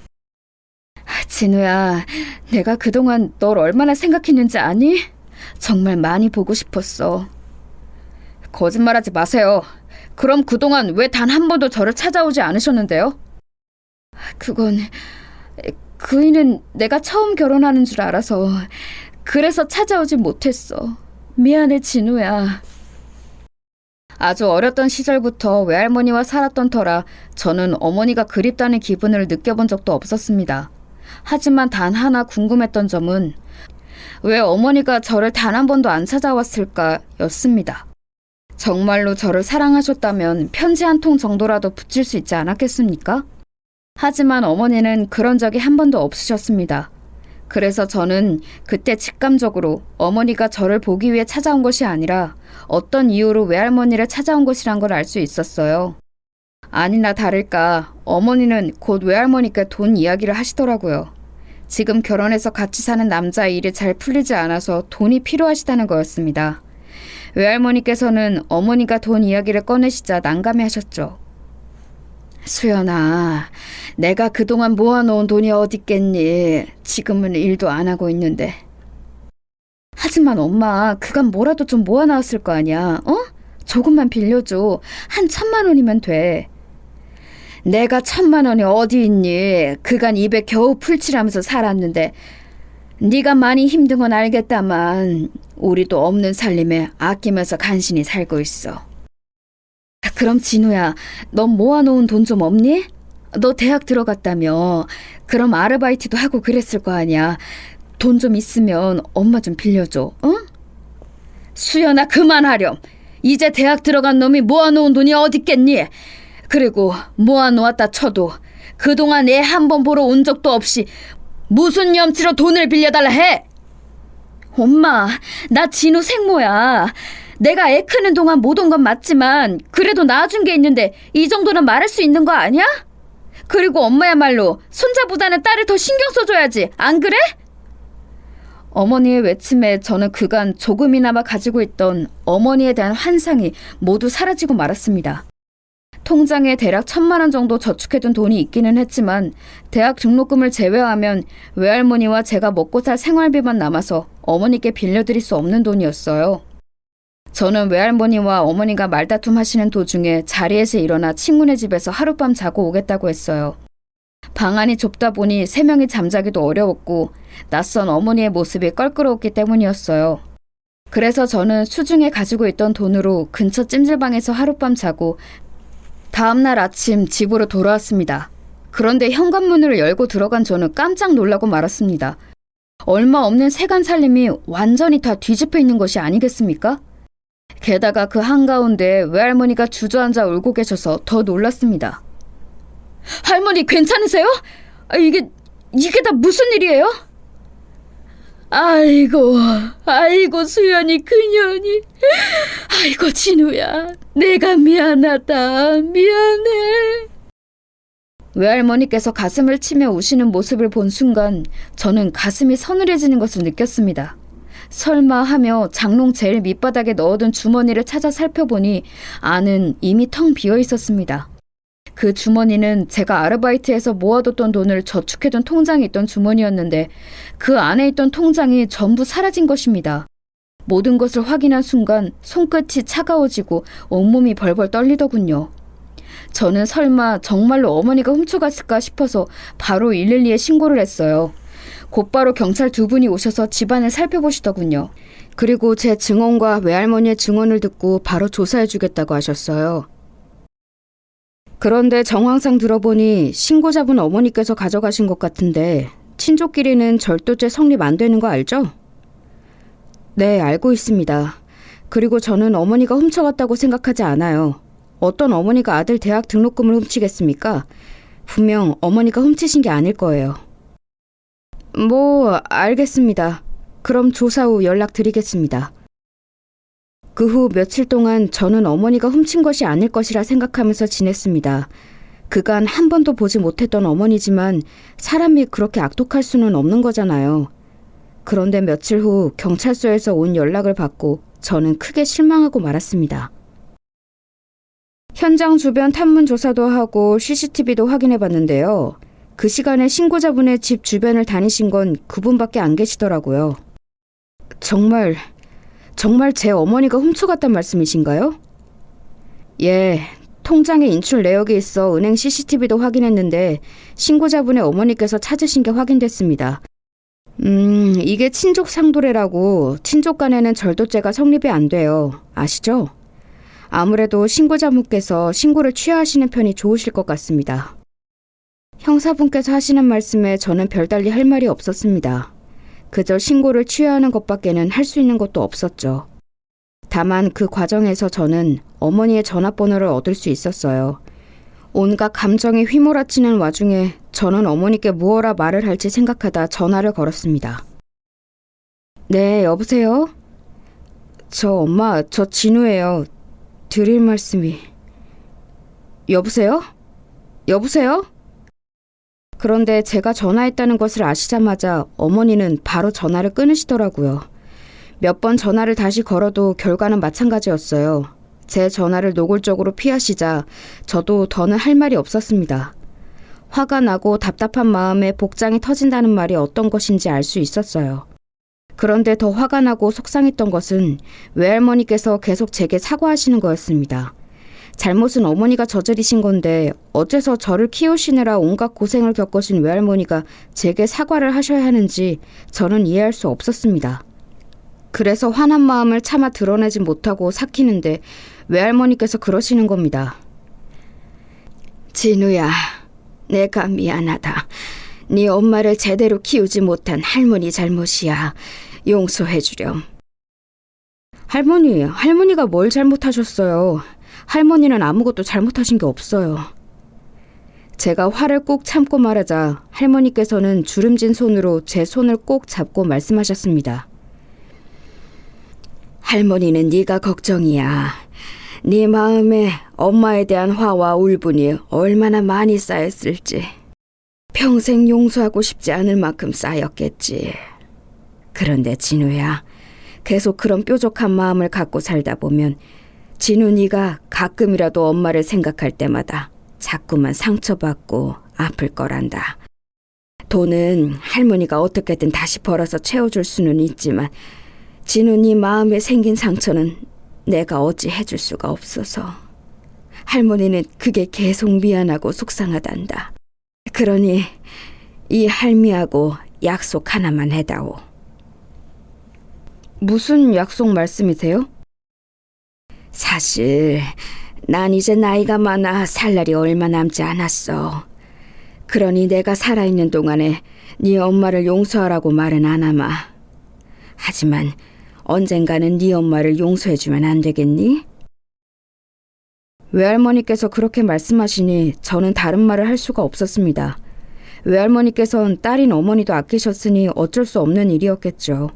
진우야, 내가 그동안 널 얼마나 생각했는지 아니? 정말 많이 보고 싶었어. 거짓말하지 마세요. 그럼 그동안 왜 단 한 번도 저를 찾아오지 않으셨는데요? 그건 그이는 내가 처음 결혼하는 줄 알아서 그래서 찾아오지 못했어. 미안해, 진우야. 아주 어렸던 시절부터 외할머니와 살았던 터라 저는 어머니가 그립다는 기분을 느껴본 적도 없었습니다. 하지만 단 하나 궁금했던 점은 왜 어머니가 저를 단 한 번도 안 찾아왔을까 였습니다. 정말로 저를 사랑하셨다면 편지 한 통 정도라도 붙일 수 있지 않았겠습니까? 하지만 어머니는 그런 적이 한 번도 없으셨습니다. 그래서 저는 그때 직감적으로 어머니가 저를 보기 위해 찾아온 것이 아니라 어떤 이유로 외할머니를 찾아온 것이란 걸 알 수 있었어요. 아니나 다를까 어머니는 곧 외할머니께 돈 이야기를 하시더라고요. 지금 결혼해서 같이 사는 남자의 일이 잘 풀리지 않아서 돈이 필요하시다는 거였습니다. 외할머니께서는 어머니가 돈 이야기를 꺼내시자 난감해하셨죠. 수연아, 내가 그동안 모아놓은 돈이 어딨겠니? 지금은 일도 안 하고 있는데. 하지만 엄마, 그간 뭐라도 좀 모아놨을 거 아니야, 어? 조금만 빌려줘. 한 1,000만 원이면 돼. 내가 1,000만 원이 어디 있니? 그간 입에 겨우 풀칠하면서 살았는데 네가 많이 힘든 건 알겠다만 우리도 없는 살림에 아끼면서 간신히 살고 있어. 그럼 진우야, 넌 모아놓은 돈 좀 없니? 너 대학 들어갔다며. 그럼 아르바이트도 하고 그랬을 거 아니야. 돈 좀 있으면 엄마 좀 빌려줘, 응? 수연아, 그만하렴. 이제 대학 들어간 놈이 모아놓은 돈이 어딨겠니? 그리고 모아놓았다 쳐도 그동안 애 한 번 보러 온 적도 없이 무슨 염치로 돈을 빌려달라 해? 엄마, 나 진우 생모야. 내가 애 크는 동안 못 온 건 맞지만 그래도 낳아준 게 있는데 이 정도는 말할 수 있는 거 아니야? 그리고 엄마야말로 손자보다는 딸을 더 신경 써줘야지. 안 그래? 어머니의 외침에 저는 그간 조금이나마 가지고 있던 어머니에 대한 환상이 모두 사라지고 말았습니다. 통장에 대략 1,000만 원 정도 저축해둔 돈이 있기는 했지만 대학 등록금을 제외하면 외할머니와 제가 먹고 살 생활비만 남아서 어머니께 빌려드릴 수 없는 돈이었어요. 저는 외할머니와 어머니가 말다툼 하시는 도중에 자리에서 일어나 친구네 집에서 하룻밤 자고 오겠다고 했어요. 방 안이 좁다 보니 3명이 잠자기도 어려웠고 낯선 어머니의 모습이 껄끄러웠기 때문이었어요. 그래서 저는 수중에 가지고 있던 돈으로 근처 찜질방에서 하룻밤 자고 다음날 아침 집으로 돌아왔습니다. 그런데 현관문을 열고 들어간 저는 깜짝 놀라고 말았습니다. 얼마 없는 세간 살림이 완전히 다 뒤집혀 있는 것이 아니겠습니까? 게다가 그 한가운데 외할머니가 주저앉아 울고 계셔서 더 놀랐습니다. 할머니 괜찮으세요? 이게 다 무슨 일이에요? 아이고 수연이 그년이. 아이고 진우야, 내가 미안하다. 미안해. 외할머니께서 가슴을 치며 우시는 모습을 본 순간 저는 가슴이 서늘해지는 것을 느꼈습니다. 설마 하며 장롱 제일 밑바닥에 넣어둔 주머니를 찾아 살펴보니 안은 이미 텅 비어 있었습니다. 그 주머니는 제가 아르바이트에서 모아뒀던 돈을 저축해둔 통장이 있던 주머니였는데 그 안에 있던 통장이 전부 사라진 것입니다. 모든 것을 확인한 순간 손끝이 차가워지고 온몸이 벌벌 떨리더군요. 저는 설마 정말로 어머니가 훔쳐갔을까 싶어서 바로 112에 신고를 했어요. 곧바로 경찰 2분이 오셔서 집안을 살펴보시더군요. 그리고 제 증언과 외할머니의 증언을 듣고 바로 조사해주겠다고 하셨어요. 그런데 정황상 들어보니 신고자분 어머니께서 가져가신 것 같은데 친족끼리는 절도죄 성립 안 되는 거 알죠? 네, 알고 있습니다. 그리고 저는 어머니가 훔쳐갔다고 생각하지 않아요. 어떤 어머니가 아들 대학 등록금을 훔치겠습니까? 분명 어머니가 훔치신 게 아닐 거예요. 알겠습니다. 그럼 조사 후 연락드리겠습니다. 그 후 며칠 동안 저는 어머니가 훔친 것이 아닐 것이라 생각하면서 지냈습니다. 그간 한 번도 보지 못했던 어머니지만 사람이 그렇게 악독할 수는 없는 거잖아요. 그런데 며칠 후 경찰서에서 온 연락을 받고 저는 크게 실망하고 말았습니다. 현장 주변 탐문 조사도 하고 CCTV도 확인해 봤는데요. 그 시간에 신고자분의 집 주변을 다니신 건 그분밖에 안 계시더라고요. 정말 제 어머니가 훔쳐갔단 말씀이신가요? 예, 통장에 인출 내역이 있어 은행 CCTV도 확인했는데 신고자분의 어머니께서 찾으신 게 확인됐습니다. 이게 친족 상도례라고 친족 간에는 절도죄가 성립이 안 돼요. 아시죠? 아무래도 신고자분께서 신고를 취하하시는 편이 좋으실 것 같습니다. 형사분께서 하시는 말씀에 저는 별달리 할 말이 없었습니다. 그저 신고를 취하하는 것밖에는 할 수 있는 것도 없었죠. 다만 그 과정에서 저는 어머니의 전화번호를 얻을 수 있었어요. 온갖 감정이 휘몰아치는 와중에 저는 어머니께 무엇라 말을 할지 생각하다 전화를 걸었습니다. 네, 여보세요? 엄마, 저 진우예요. 드릴 말씀이... 여보세요? 여보세요? 그런데 제가 전화했다는 것을 아시자마자 어머니는 바로 전화를 끊으시더라고요. 몇 번 전화를 다시 걸어도 결과는 마찬가지였어요. 제 전화를 노골적으로 피하시자 저도 더는 할 말이 없었습니다. 화가 나고 답답한 마음에 복장이 터진다는 말이 어떤 것인지 알 수 있었어요. 그런데 더 화가 나고 속상했던 것은 외할머니께서 계속 제게 사과하시는 거였습니다. 잘못은 어머니가 저지르신 건데 어째서 저를 키우시느라 온갖 고생을 겪으신 외할머니가 제게 사과를 하셔야 하는지 저는 이해할 수 없었습니다. 그래서 화난 마음을 차마 드러내지 못하고 삭히는데 외할머니께서 그러시는 겁니다. 진우야, 내가 미안하다. 네 엄마를 제대로 키우지 못한 할머니 잘못이야. 용서해 주렴. 할머니가 뭘 잘못하셨어요? 할머니는 아무것도 잘못하신 게 없어요. 제가 화를 꾹 참고 말하자 할머니께서는 주름진 손으로 제 손을 꼭 잡고 말씀하셨습니다. 할머니는 네가 걱정이야. 네 마음에 엄마에 대한 화와 울분이 얼마나 많이 쌓였을지. 평생 용서하고 싶지 않을 만큼 쌓였겠지. 그런데 진우야, 계속 그런 뾰족한 마음을 갖고 살다 보면 진우 네가 가끔이라도 엄마를 생각할 때마다 자꾸만 상처받고 아플 거란다. 돈은 할머니가 어떻게든 다시 벌어서 채워줄 수는 있지만 진우 네 마음에 생긴 상처는 내가 어찌 해줄 수가 없어서 할머니는 그게 계속 미안하고 속상하단다. 그러니 이 할미하고 약속 하나만 해다오. 무슨 약속 말씀이세요? 사실 난 이제 나이가 많아 살 날이 얼마 남지 않았어. 그러니 내가 살아있는 동안에 네 엄마를 용서하라고 말은 안 하마. 하지만 언젠가는 네 엄마를 용서해주면 안 되겠니? 외할머니께서 그렇게 말씀하시니 저는 다른 말을 할 수가 없었습니다. 외할머니께서는 딸인 어머니도 아끼셨으니 어쩔 수 없는 일이었겠죠.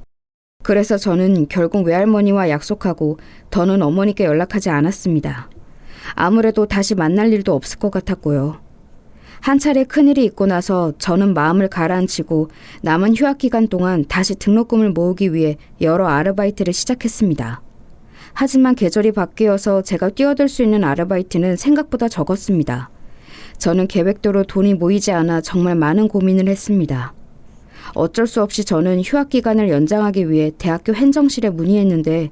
그래서 저는 결국 외할머니와 약속하고 더는 어머니께 연락하지 않았습니다. 아무래도 다시 만날 일도 없을 것 같았고요. 한 차례 큰일이 있고 나서 저는 마음을 가라앉히고 남은 휴학 기간 동안 다시 등록금을 모으기 위해 여러 아르바이트를 시작했습니다. 하지만 계절이 바뀌어서 제가 뛰어들 수 있는 아르바이트는 생각보다 적었습니다. 저는 계획대로 돈이 모이지 않아 정말 많은 고민을 했습니다. 어쩔 수 없이 저는 휴학 기간을 연장하기 위해 대학교 행정실에 문의했는데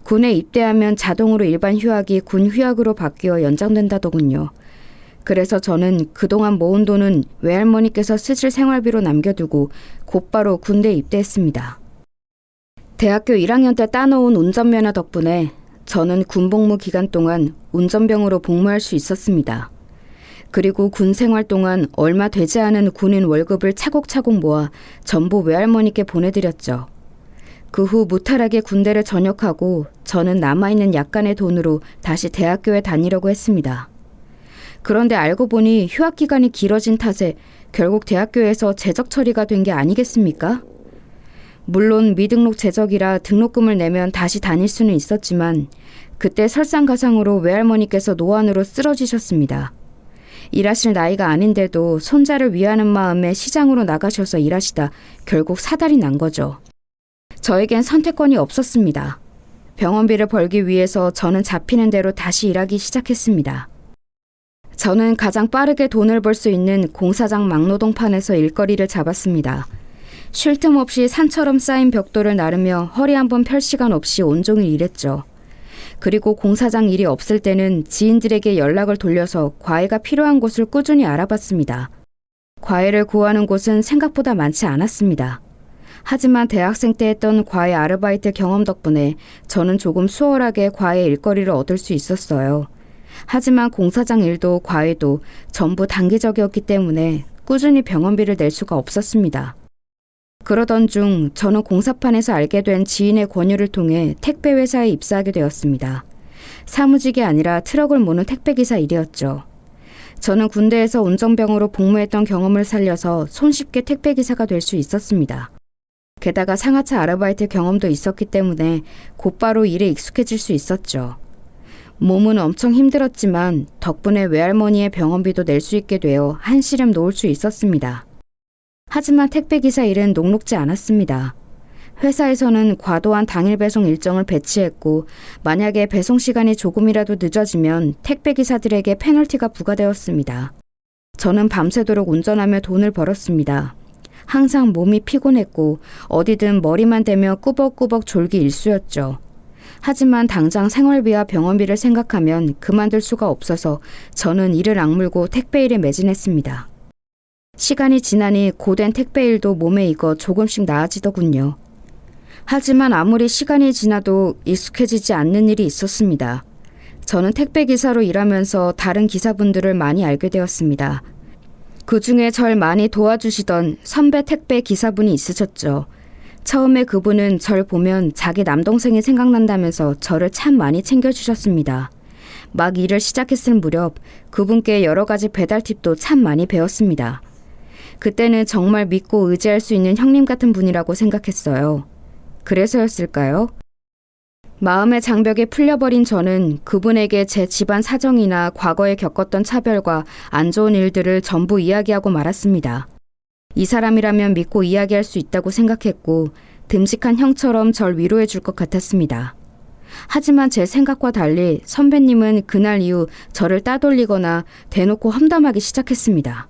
군에 입대하면 자동으로 일반 휴학이 군 휴학으로 바뀌어 연장된다더군요. 그래서 저는 그동안 모은 돈은 외할머니께서 쓰실 생활비로 남겨두고 곧바로 군대에 입대했습니다. 대학교 1학년 때 따놓은 운전면허 덕분에 저는 군복무 기간 동안 운전병으로 복무할 수 있었습니다. 그리고 군 생활 동안 얼마 되지 않은 군인 월급을 차곡차곡 모아 전부 외할머니께 보내드렸죠. 그 후 무탈하게 군대를 전역하고 저는 남아있는 약간의 돈으로 다시 대학교에 다니려고 했습니다. 그런데 알고 보니 휴학 기간이 길어진 탓에 결국 대학교에서 재적 처리가 된 게 아니겠습니까? 물론 미등록 재적이라 등록금을 내면 다시 다닐 수는 있었지만 그때 설상가상으로 외할머니께서 노안으로 쓰러지셨습니다. 일하실 나이가 아닌데도 손자를 위하는 마음에 시장으로 나가셔서 일하시다 결국 사달이 난 거죠. 저에겐 선택권이 없었습니다. 병원비를 벌기 위해서 저는 잡히는 대로 다시 일하기 시작했습니다. 저는 가장 빠르게 돈을 벌 수 있는 공사장 막노동판에서 일거리를 잡았습니다. 쉴 틈 없이 산처럼 쌓인 벽돌을 나르며 허리 한번 펼 시간 없이 온종일 일했죠. 그리고 공사장 일이 없을 때는 지인들에게 연락을 돌려서 과외가 필요한 곳을 꾸준히 알아봤습니다. 과외를 구하는 곳은 생각보다 많지 않았습니다. 하지만 대학생 때 했던 과외 아르바이트 경험 덕분에 저는 조금 수월하게 과외 일거리를 얻을 수 있었어요. 하지만 공사장 일도 과외도 전부 단기적이었기 때문에 꾸준히 병원비를 낼 수가 없었습니다. 그러던 중 저는 공사판에서 알게 된 지인의 권유를 통해 택배회사에 입사하게 되었습니다. 사무직이 아니라 트럭을 모는 택배기사 일이었죠. 저는 군대에서 운전병으로 복무했던 경험을 살려서 손쉽게 택배기사가 될 수 있었습니다. 게다가 상하차 아르바이트 경험도 있었기 때문에 곧바로 일에 익숙해질 수 있었죠. 몸은 엄청 힘들었지만 덕분에 외할머니의 병원비도 낼 수 있게 되어 한시름 놓을 수 있었습니다. 하지만 택배기사 일은 녹록지 않았습니다. 회사에서는 과도한 당일 배송 일정을 배치했고 만약에 배송 시간이 조금이라도 늦어지면 택배기사들에게 페널티가 부과되었습니다. 저는 밤새도록 운전하며 돈을 벌었습니다. 항상 몸이 피곤했고 어디든 머리만 대며 꾸벅꾸벅 졸기 일쑤였죠. 하지만 당장 생활비와 병원비를 생각하면 그만둘 수가 없어서 저는 이를 악물고 택배일에 매진했습니다. 시간이 지나니 고된 택배일도 몸에 익어 조금씩 나아지더군요. 하지만 아무리 시간이 지나도 익숙해지지 않는 일이 있었습니다. 저는 택배기사로 일하면서 다른 기사분들을 많이 알게 되었습니다. 그 중에 절 많이 도와주시던 선배 택배 기사분이 있으셨죠. 처음에 그분은 절 보면 자기 남동생이 생각난다면서 저를 참 많이 챙겨주셨습니다. 막 일을 시작했을 무렵 그분께 여러 가지 배달 팁도 참 많이 배웠습니다. 그때는 정말 믿고 의지할 수 있는 형님 같은 분이라고 생각했어요. 그래서였을까요? 마음의 장벽이 풀려버린 저는 그분에게 제 집안 사정이나 과거에 겪었던 차별과 안 좋은 일들을 전부 이야기하고 말았습니다. 이 사람이라면 믿고 이야기할 수 있다고 생각했고 듬직한 형처럼 절 위로해 줄 것 같았습니다. 하지만 제 생각과 달리 선배님은 그날 이후 저를 따돌리거나 대놓고 험담하기 시작했습니다.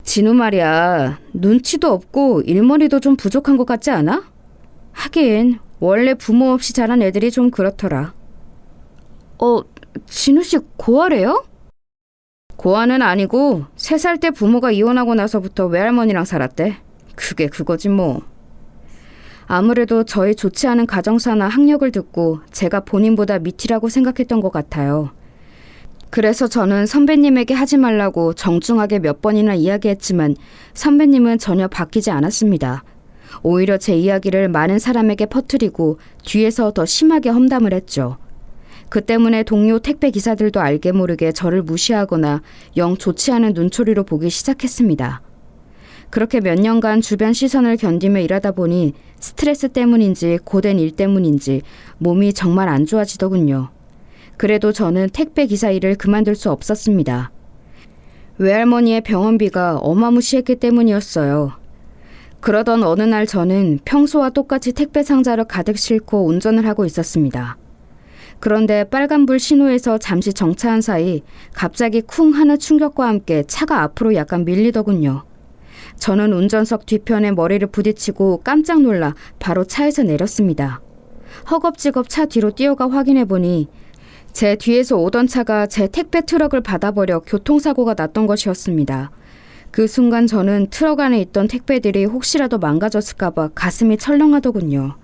진우 말이야, 눈치도 없고 일머리도 좀 부족한 것 같지 않아? 하긴 원래 부모 없이 자란 애들이 좀 그렇더라. 진우 씨 고아래요? 고아는 아니고 3살 때 부모가 이혼하고 나서부터 외할머니랑 살았대. 그게 그거지 뭐. 아무래도 저희 좋지 않은 가정사나 학력을 듣고 제가 본인보다 밑이라고 생각했던 것 같아요. 그래서 저는 선배님에게 하지 말라고 정중하게 몇 번이나 이야기했지만 선배님은 전혀 바뀌지 않았습니다. 오히려 제 이야기를 많은 사람에게 퍼뜨리고 뒤에서 더 심하게 험담을 했죠. 그 때문에 동료 택배 기사들도 알게 모르게 저를 무시하거나 영 좋지 않은 눈초리로 보기 시작했습니다. 그렇게 몇 년간 주변 시선을 견디며 일하다 보니 스트레스 때문인지 고된 일 때문인지 몸이 정말 안 좋아지더군요. 그래도 저는 택배 기사 일을 그만둘 수 없었습니다. 외할머니의 병원비가 어마무시했기 때문이었어요. 그러던 어느 날 저는 평소와 똑같이 택배 상자를 가득 싣고 운전을 하고 있었습니다. 그런데 빨간불 신호에서 잠시 정차한 사이 갑자기 쿵 하는 충격과 함께 차가 앞으로 약간 밀리더군요. 저는 운전석 뒤편에 머리를 부딪히고 깜짝 놀라 바로 차에서 내렸습니다. 허겁지겁 차 뒤로 뛰어가 확인해보니 제 뒤에서 오던 차가 제 택배 트럭을 받아버려 교통사고가 났던 것이었습니다. 그 순간 저는 트럭 안에 있던 택배들이 혹시라도 망가졌을까봐 가슴이 철렁하더군요.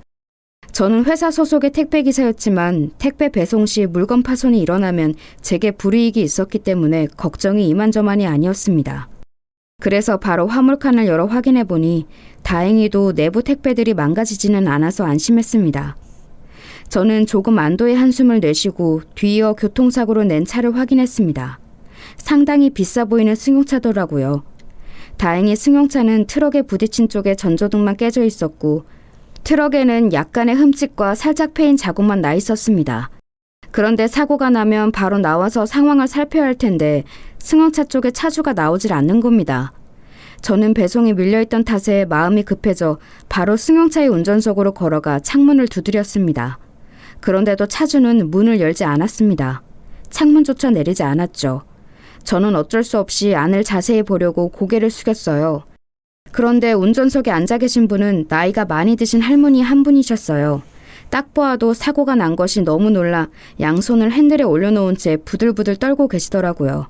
저는 회사 소속의 택배기사였지만 택배 배송 시 물건 파손이 일어나면 제게 불이익이 있었기 때문에 걱정이 이만저만이 아니었습니다. 그래서 바로 화물칸을 열어 확인해보니 다행히도 내부 택배들이 망가지지는 않아서 안심했습니다. 저는 조금 안도의 한숨을 내쉬고 뒤이어 교통사고로 낸 차를 확인했습니다. 상당히 비싸 보이는 승용차더라고요. 다행히 승용차는 트럭에 부딪힌 쪽에 전조등만 깨져 있었고 트럭에는 약간의 흠집과 살짝 패인 자국만 나 있었습니다. 그런데 사고가 나면 바로 나와서 상황을 살펴야 할 텐데 승용차 쪽에 차주가 나오질 않는 겁니다. 저는 배송이 밀려있던 탓에 마음이 급해져 바로 승용차의 운전석으로 걸어가 창문을 두드렸습니다. 그런데도 차주는 문을 열지 않았습니다. 창문조차 내리지 않았죠. 저는 어쩔 수 없이 안을 자세히 보려고 고개를 숙였어요. 그런데 운전석에 앉아 계신 분은 나이가 많이 드신 할머니 한 분이셨어요. 딱 보아도 사고가 난 것이 너무 놀라 양손을 핸들에 올려놓은 채 부들부들 떨고 계시더라고요.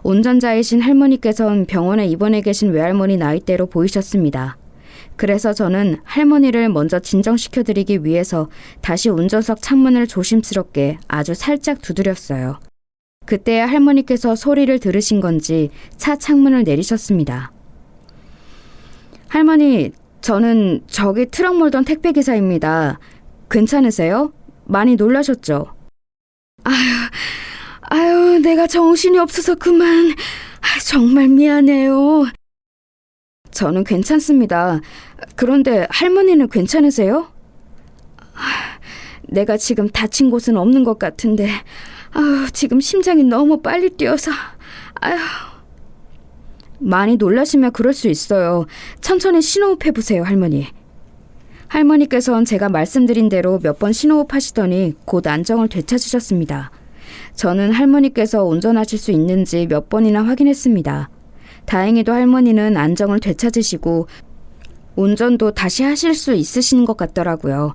운전자이신 할머니께서는 병원에 입원해 계신 외할머니 나이대로 보이셨습니다. 그래서 저는 할머니를 먼저 진정시켜드리기 위해서 다시 운전석 창문을 조심스럽게 아주 살짝 두드렸어요. 그때야 할머니께서 소리를 들으신 건지 차 창문을 내리셨습니다. 할머니, 저는 저기 트럭 몰던 택배기사입니다. 괜찮으세요? 많이 놀라셨죠? 아유, 내가 정신이 없어서 그만. 정말 미안해요. 저는 괜찮습니다. 그런데 할머니는 괜찮으세요? 내가 지금 다친 곳은 없는 것 같은데 지금 심장이 너무 빨리 뛰어서 많이 놀라시면 그럴 수 있어요. 천천히 심호흡 해보세요, 할머니. 할머니께서는 제가 말씀드린 대로 몇 번 심호흡 하시더니 곧 안정을 되찾으셨습니다. 저는 할머니께서 운전하실 수 있는지 몇 번이나 확인했습니다. 다행히도 할머니는 안정을 되찾으시고 운전도 다시 하실 수 있으신 것 같더라고요.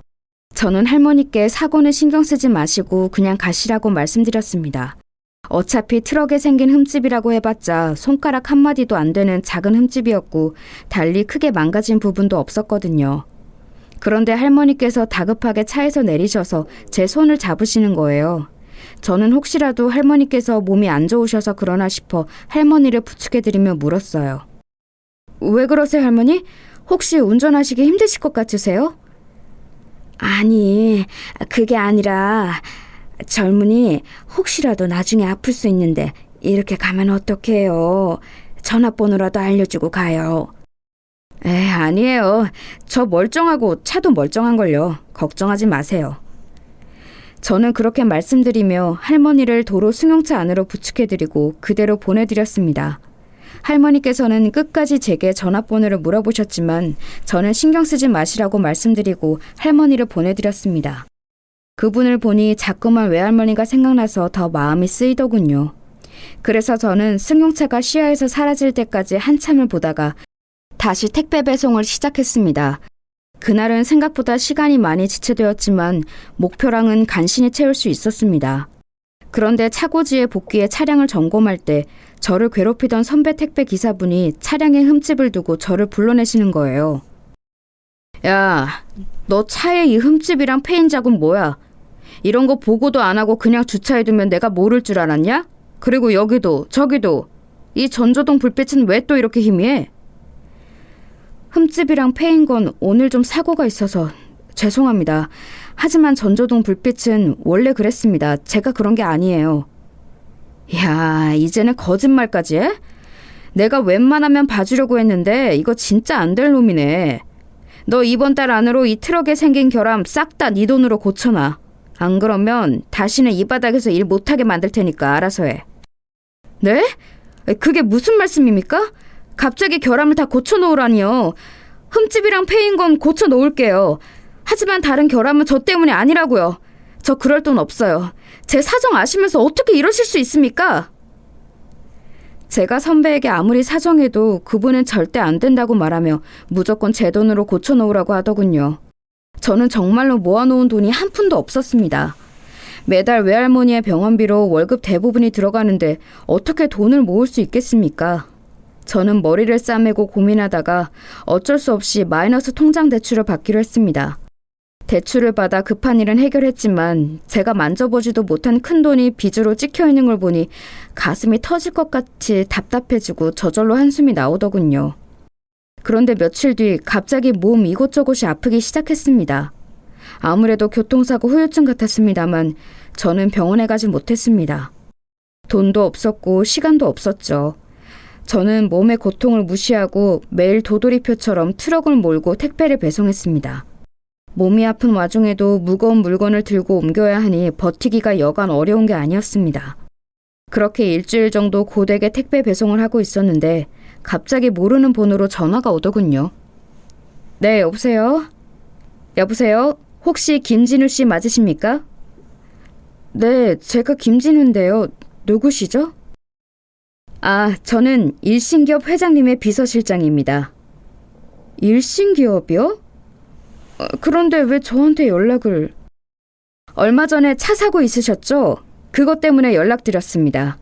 저는 할머니께 사고는 신경 쓰지 마시고 그냥 가시라고 말씀드렸습니다. 어차피 트럭에 생긴 흠집이라고 해봤자 손가락 한마디도 안 되는 작은 흠집이었고 달리 크게 망가진 부분도 없었거든요. 그런데 할머니께서 다급하게 차에서 내리셔서 제 손을 잡으시는 거예요. 저는 혹시라도 할머니께서 몸이 안 좋으셔서 그러나 싶어 할머니를 부축해드리며 물었어요. 왜 그러세요, 할머니? 혹시 운전하시기 힘드실 것 같으세요? 아니, 그게 아니라 젊은이 혹시라도 나중에 아플 수 있는데 이렇게 가면 어떡해요. 전화번호라도 알려주고 가요. 아니에요. 저 멀쩡하고 차도 멀쩡한걸요. 걱정하지 마세요. 저는 그렇게 말씀드리며 할머니를 도로 승용차 안으로 부축해드리고 그대로 보내드렸습니다. 할머니께서는 끝까지 제게 전화번호를 물어보셨지만 저는 신경 쓰지 마시라고 말씀드리고 할머니를 보내드렸습니다. 그분을 보니 자꾸만 외할머니가 생각나서 더 마음이 쓰이더군요. 그래서 저는 승용차가 시야에서 사라질 때까지 한참을 보다가 다시 택배 배송을 시작했습니다. 그날은 생각보다 시간이 많이 지체되었지만 목표량은 간신히 채울 수 있었습니다. 그런데 차고지에 복귀해 차량을 점검할 때 저를 괴롭히던 선배 택배 기사분이 차량에 흠집을 두고 저를 불러내시는 거예요. 야, 너 차에 이 흠집이랑 페인 자국 뭐야? 이런 거 보고도 안 하고 그냥 주차해두면 내가 모를 줄 알았냐? 그리고 여기도 저기도 이 전조등 불빛은 왜 또 이렇게 희미해? 흠집이랑 패인 건 오늘 좀 사고가 있어서 죄송합니다. 하지만 전조등 불빛은 원래 그랬습니다. 제가 그런 게 아니에요. 야, 이제는 거짓말까지 해? 내가 웬만하면 봐주려고 했는데 이거 진짜 안 될 놈이네. 너 이번 달 안으로 이 트럭에 생긴 결함 싹 다 네 돈으로 고쳐놔. 안 그러면 다시는 이 바닥에서 일 못하게 만들 테니까 알아서 해. 네? 그게 무슨 말씀입니까? 갑자기 결함을 다 고쳐놓으라니요. 흠집이랑 패인 건 고쳐놓을게요. 하지만 다른 결함은 저 때문이 아니라고요. 저 그럴 돈 없어요. 제 사정 아시면서 어떻게 이러실 수 있습니까? 제가 선배에게 아무리 사정해도 그분은 절대 안 된다고 말하며 무조건 제 돈으로 고쳐놓으라고 하더군요. 저는 정말로 모아놓은 돈이 한 푼도 없었습니다. 매달 외할머니의 병원비로 월급 대부분이 들어가는데 어떻게 돈을 모을 수 있겠습니까? 저는 머리를 싸매고 고민하다가 어쩔 수 없이 마이너스 통장 대출을 받기로 했습니다. 대출을 받아 급한 일은 해결했지만 제가 만져보지도 못한 큰돈이 빚으로 찍혀있는 걸 보니 가슴이 터질 것 같이 답답해지고 저절로 한숨이 나오더군요. 그런데 며칠 뒤 갑자기 몸 이곳저곳이 아프기 시작했습니다. 아무래도 교통사고 후유증 같았습니다만 저는 병원에 가지 못했습니다. 돈도 없었고 시간도 없었죠. 저는 몸의 고통을 무시하고 매일 도돌이표처럼 트럭을 몰고 택배를 배송했습니다. 몸이 아픈 와중에도 무거운 물건을 들고 옮겨야 하니 버티기가 여간 어려운 게 아니었습니다. 그렇게 일주일 정도 고되게 택배 배송을 하고 있었는데 갑자기 모르는 번호로 전화가 오더군요. 네, 여보세요? 여보세요? 혹시 김진우 씨 맞으십니까? 네, 제가 김진우인데요. 누구시죠? 아, 저는 일신기업 회장님의 비서실장입니다. 일신기업이요? 그런데 왜 저한테 연락을... 얼마 전에 차 사고 있으셨죠? 그것 때문에 연락드렸습니다.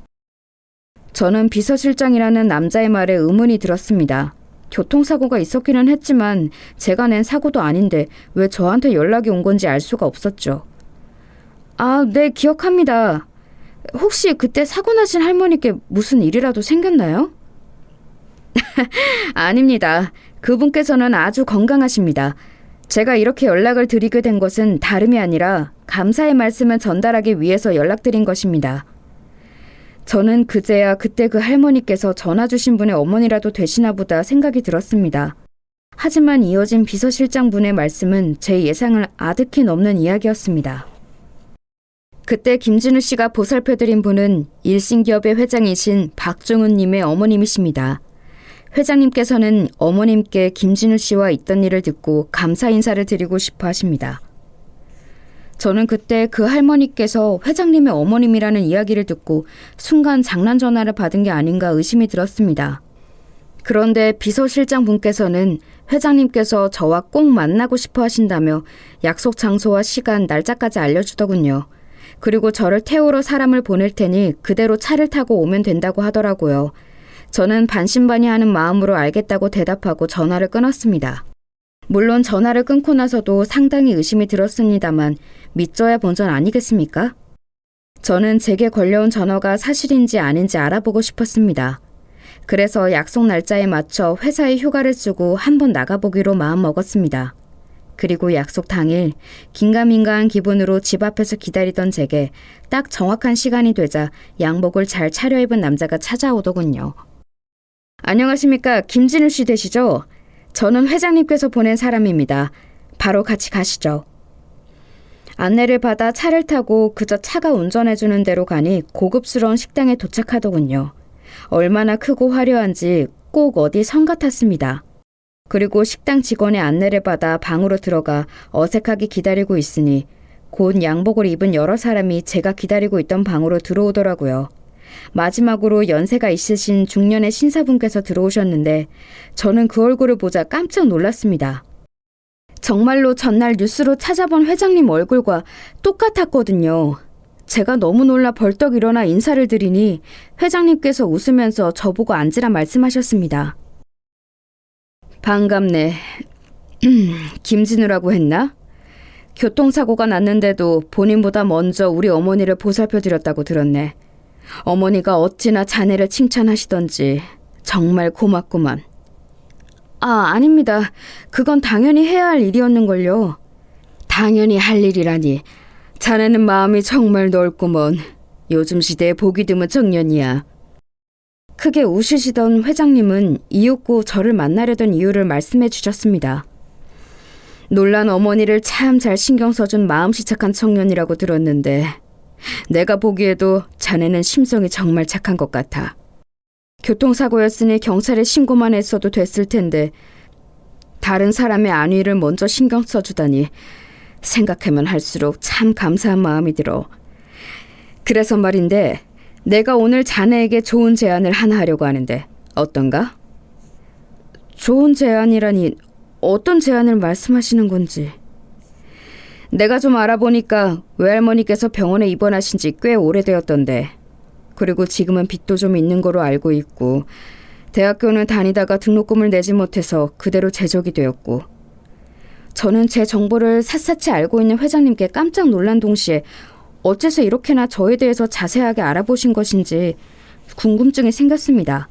저는 비서실장이라는 남자의 말에 의문이 들었습니다. 교통사고가 있었기는 했지만 제가 낸 사고도 아닌데 왜 저한테 연락이 온 건지 알 수가 없었죠. 아, 네, 기억합니다. 혹시 그때 사고 나신 할머니께 무슨 일이라도 생겼나요? 아닙니다. 그분께서는 아주 건강하십니다. 제가 이렇게 연락을 드리게 된 것은 다름이 아니라 감사의 말씀을 전달하기 위해서 연락드린 것입니다. 저는 그제야 그때 그 할머니께서 전화 주신 분의 어머니라도 되시나 보다 생각이 들었습니다. 하지만 이어진 비서실장분의 말씀은 제 예상을 아득히 넘는 이야기였습니다. 그때 김진우 씨가 보살펴드린 분은 일신기업의 회장이신 박종훈님의 어머님이십니다. 회장님께서는 어머님께 김진우 씨와 있던 일을 듣고 감사 인사를 드리고 싶어 하십니다. 저는 그때 그 할머니께서 회장님의 어머님이라는 이야기를 듣고 순간 장난 전화를 받은 게 아닌가 의심이 들었습니다. 그런데 비서실장 분께서는 회장님께서 저와 꼭 만나고 싶어 하신다며 약속 장소와 시간, 날짜까지 알려주더군요. 그리고 저를 태우러 사람을 보낼 테니 그대로 차를 타고 오면 된다고 하더라고요. 저는 반신반의하는 마음으로 알겠다고 대답하고 전화를 끊었습니다. 물론 전화를 끊고 나서도 상당히 의심이 들었습니다만 믿져야 본전 아니겠습니까? 저는 제게 걸려온 전화가 사실인지 아닌지 알아보고 싶었습니다. 그래서 약속 날짜에 맞춰 회사에 휴가를 쓰고 한번 나가보기로 마음먹었습니다. 그리고 약속 당일 긴가민가한 기분으로 집 앞에서 기다리던 제게 딱 정확한 시간이 되자 양복을 잘 차려입은 남자가 찾아오더군요. 안녕하십니까? 김진우 씨 되시죠? 저는 회장님께서 보낸 사람입니다. 바로 같이 가시죠. 안내를 받아 차를 타고 그저 차가 운전해주는 대로 가니 고급스러운 식당에 도착하더군요. 얼마나 크고 화려한지 꼭 어디 성 같았습니다. 그리고 식당 직원의 안내를 받아 방으로 들어가 어색하게 기다리고 있으니 곧 양복을 입은 여러 사람이 제가 기다리고 있던 방으로 들어오더라고요. 마지막으로 연세가 있으신 중년의 신사분께서 들어오셨는데 저는 그 얼굴을 보자 깜짝 놀랐습니다. 정말로 전날 뉴스로 찾아본 회장님 얼굴과 똑같았거든요. 제가 너무 놀라 벌떡 일어나 인사를 드리니 회장님께서 웃으면서 저보고 앉으라 말씀하셨습니다. 반갑네. 김진우라고 했나? 교통사고가 났는데도 본인보다 먼저 우리 어머니를 보살펴드렸다고 들었네. 어머니가 어찌나 자네를 칭찬하시던지 정말 고맙구만. 아닙니다. 그건 당연히 해야 할 일이었는걸요. 당연히 할 일이라니. 자네는 마음이 정말 넓구먼. 요즘 시대에 보기 드문 청년이야. 크게 웃으시던 회장님은 이윽고 저를 만나려던 이유를 말씀해 주셨습니다. 놀란 어머니를 참 잘 신경 써준 마음씨 착한 청년이라고 들었는데 내가 보기에도 자네는 심성이 정말 착한 것 같아. 교통사고였으니 경찰에 신고만 했어도 됐을 텐데 다른 사람의 안위를 먼저 신경 써주다니 생각하면 할수록 참 감사한 마음이 들어. 그래서 말인데 내가 오늘 자네에게 좋은 제안을 하나 하려고 하는데 어떤가? 좋은 제안이라니 어떤 제안을 말씀하시는 건지. 내가 좀 알아보니까 외할머니께서 병원에 입원하신 지 꽤 오래되었던데 그리고 지금은 빚도 좀 있는 거로 알고 있고 대학교는 다니다가 등록금을 내지 못해서 그대로 제적이 되었고 저는 제 정보를 샅샅이 알고 있는 회장님께 깜짝 놀란 동시에 어째서 이렇게나 저에 대해서 자세하게 알아보신 것인지 궁금증이 생겼습니다.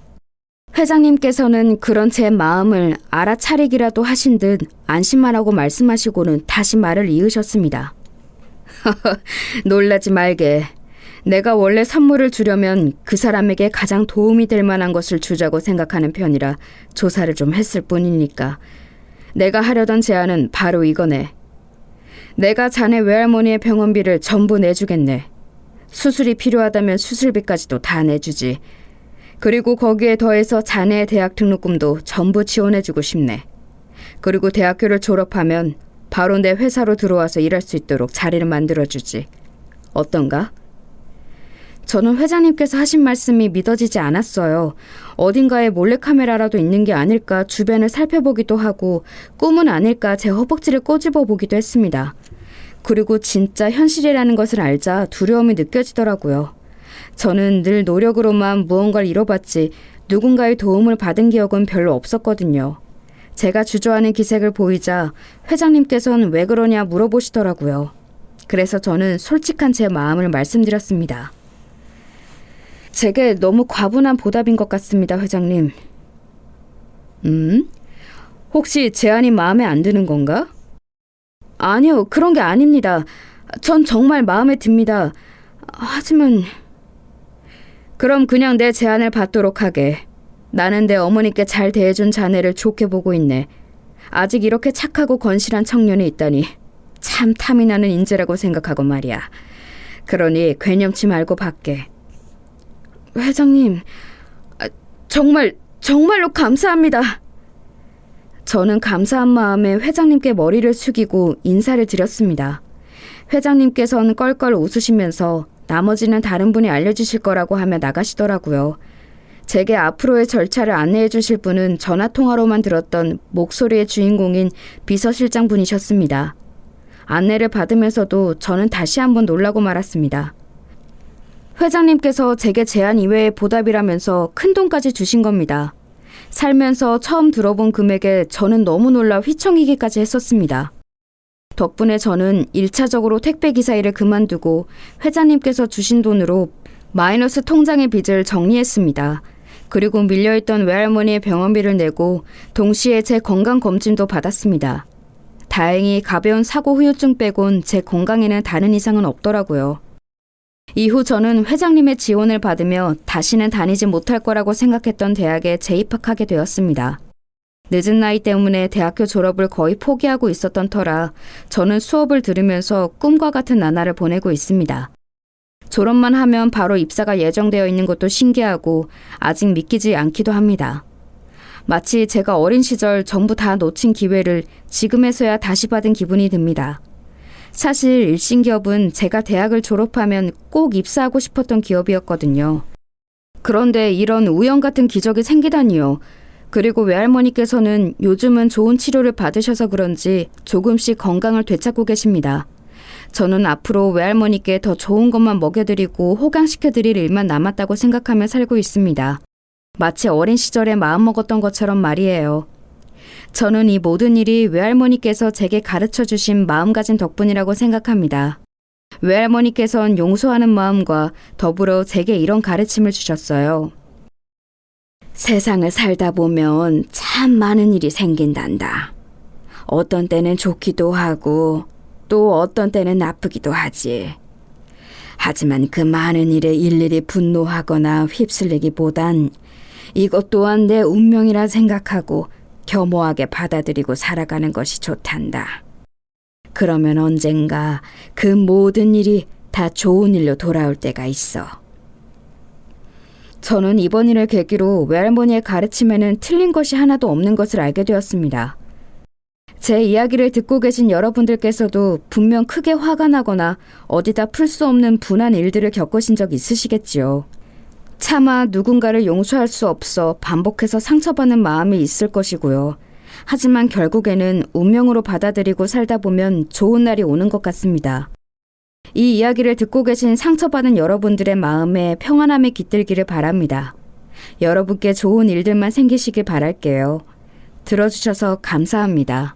회장님께서는 그런 제 마음을 알아차리기라도 하신 듯 안심만 하고 말씀하시고는 다시 말을 이으셨습니다. 놀라지 말게. 내가 원래 선물을 주려면 그 사람에게 가장 도움이 될 만한 것을 주자고 생각하는 편이라 조사를 좀 했을 뿐이니까. 내가 하려던 제안은 바로 이거네. 내가 자네 외할머니의 병원비를 전부 내주겠네. 수술이 필요하다면 수술비까지도 다 내주지. 그리고 거기에 더해서 자네의 대학 등록금도 전부 지원해주고 싶네. 그리고 대학교를 졸업하면 바로 내 회사로 들어와서 일할 수 있도록 자리를 만들어주지. 어떤가? 저는 회장님께서 하신 말씀이 믿어지지 않았어요. 어딘가에 몰래카메라라도 있는 게 아닐까 주변을 살펴보기도 하고 꿈은 아닐까 제 허벅지를 꼬집어 보기도 했습니다. 그리고 진짜 현실이라는 것을 알자 두려움이 느껴지더라고요. 저는 늘 노력으로만 무언가를 이뤄봤지 누군가의 도움을 받은 기억은 별로 없었거든요. 제가 주저하는 기색을 보이자 회장님께서는 왜 그러냐 물어보시더라고요. 그래서 저는 솔직한 제 마음을 말씀드렸습니다. 제게 너무 과분한 보답인 것 같습니다, 회장님. 혹시 제안이 마음에 안 드는 건가? 아니요, 그런 게 아닙니다. 전 정말 마음에 듭니다. 하지만... 그럼 그냥 내 제안을 받도록 하게. 나는 내 어머니께 잘 대해준 자네를 좋게 보고 있네. 아직 이렇게 착하고 건실한 청년이 있다니 참 탐이 나는 인재라고 생각하고 말이야. 그러니 괴념치 말고 받게. 회장님, 정말로 감사합니다. 저는 감사한 마음에 회장님께 머리를 숙이고 인사를 드렸습니다. 회장님께서는 껄껄 웃으시면서 나머지는 다른 분이 알려주실 거라고 하며 나가시더라고요. 제게 앞으로의 절차를 안내해 주실 분은 전화통화로만 들었던 목소리의 주인공인 비서실장 분이셨습니다. 안내를 받으면서도 저는 다시 한번 놀라고 말았습니다. 회장님께서 제게 제안 이외의 보답이라면서 큰돈까지 주신 겁니다. 살면서 처음 들어본 금액에 저는 너무 놀라 휘청이기까지 했었습니다. 덕분에 저는 1차적으로 택배기사 일을 그만두고 회장님께서 주신 돈으로 마이너스 통장의 빚을 정리했습니다. 그리고 밀려있던 외할머니의 병원비를 내고 동시에 제 건강검진도 받았습니다. 다행히 가벼운 사고 후유증 빼곤 제 건강에는 다른 이상은 없더라고요. 이후 저는 회장님의 지원을 받으며 다시는 다니지 못할 거라고 생각했던 대학에 재입학하게 되었습니다. 늦은 나이 때문에 대학교 졸업을 거의 포기하고 있었던 터라 저는 수업을 들으면서 꿈과 같은 나날을 보내고 있습니다. 졸업만 하면 바로 입사가 예정되어 있는 것도 신기하고 아직 믿기지 않기도 합니다. 마치 제가 어린 시절 전부 다 놓친 기회를 지금에서야 다시 받은 기분이 듭니다. 사실 일신기업은 제가 대학을 졸업하면 꼭 입사하고 싶었던 기업이었거든요. 그런데 이런 우연 같은 기적이 생기다니요. 그리고 외할머니께서는 요즘은 좋은 치료를 받으셔서 그런지 조금씩 건강을 되찾고 계십니다. 저는 앞으로 외할머니께 더 좋은 것만 먹여드리고 호강시켜드릴 일만 남았다고 생각하며 살고 있습니다. 마치 어린 시절에 마음먹었던 것처럼 말이에요. 저는 이 모든 일이 외할머니께서 제게 가르쳐주신 마음가짐 덕분이라고 생각합니다. 외할머니께선 용서하는 마음과 더불어 제게 이런 가르침을 주셨어요. 세상을 살다 보면 참 많은 일이 생긴단다. 어떤 때는 좋기도 하고 또 어떤 때는 나쁘기도 하지. 하지만 그 많은 일에 일일이 분노하거나 휩쓸리기보단 이것 또한 내 운명이라 생각하고 겸허하게 받아들이고 살아가는 것이 좋단다. 그러면 언젠가 그 모든 일이 다 좋은 일로 돌아올 때가 있어. 저는 이번 일을 계기로 외할머니의 가르침에는 틀린 것이 하나도 없는 것을 알게 되었습니다. 제 이야기를 듣고 계신 여러분들께서도 분명 크게 화가 나거나 어디다 풀 수 없는 분한 일들을 겪으신 적 있으시겠지요. 차마 누군가를 용서할 수 없어 반복해서 상처받는 마음이 있을 것이고요. 하지만 결국에는 운명으로 받아들이고 살다 보면 좋은 날이 오는 것 같습니다. 이 이야기를 듣고 계신 상처받은 여러분들의 마음에 평안함이 깃들기를 바랍니다. 여러분께 좋은 일들만 생기시길 바랄게요. 들어주셔서 감사합니다.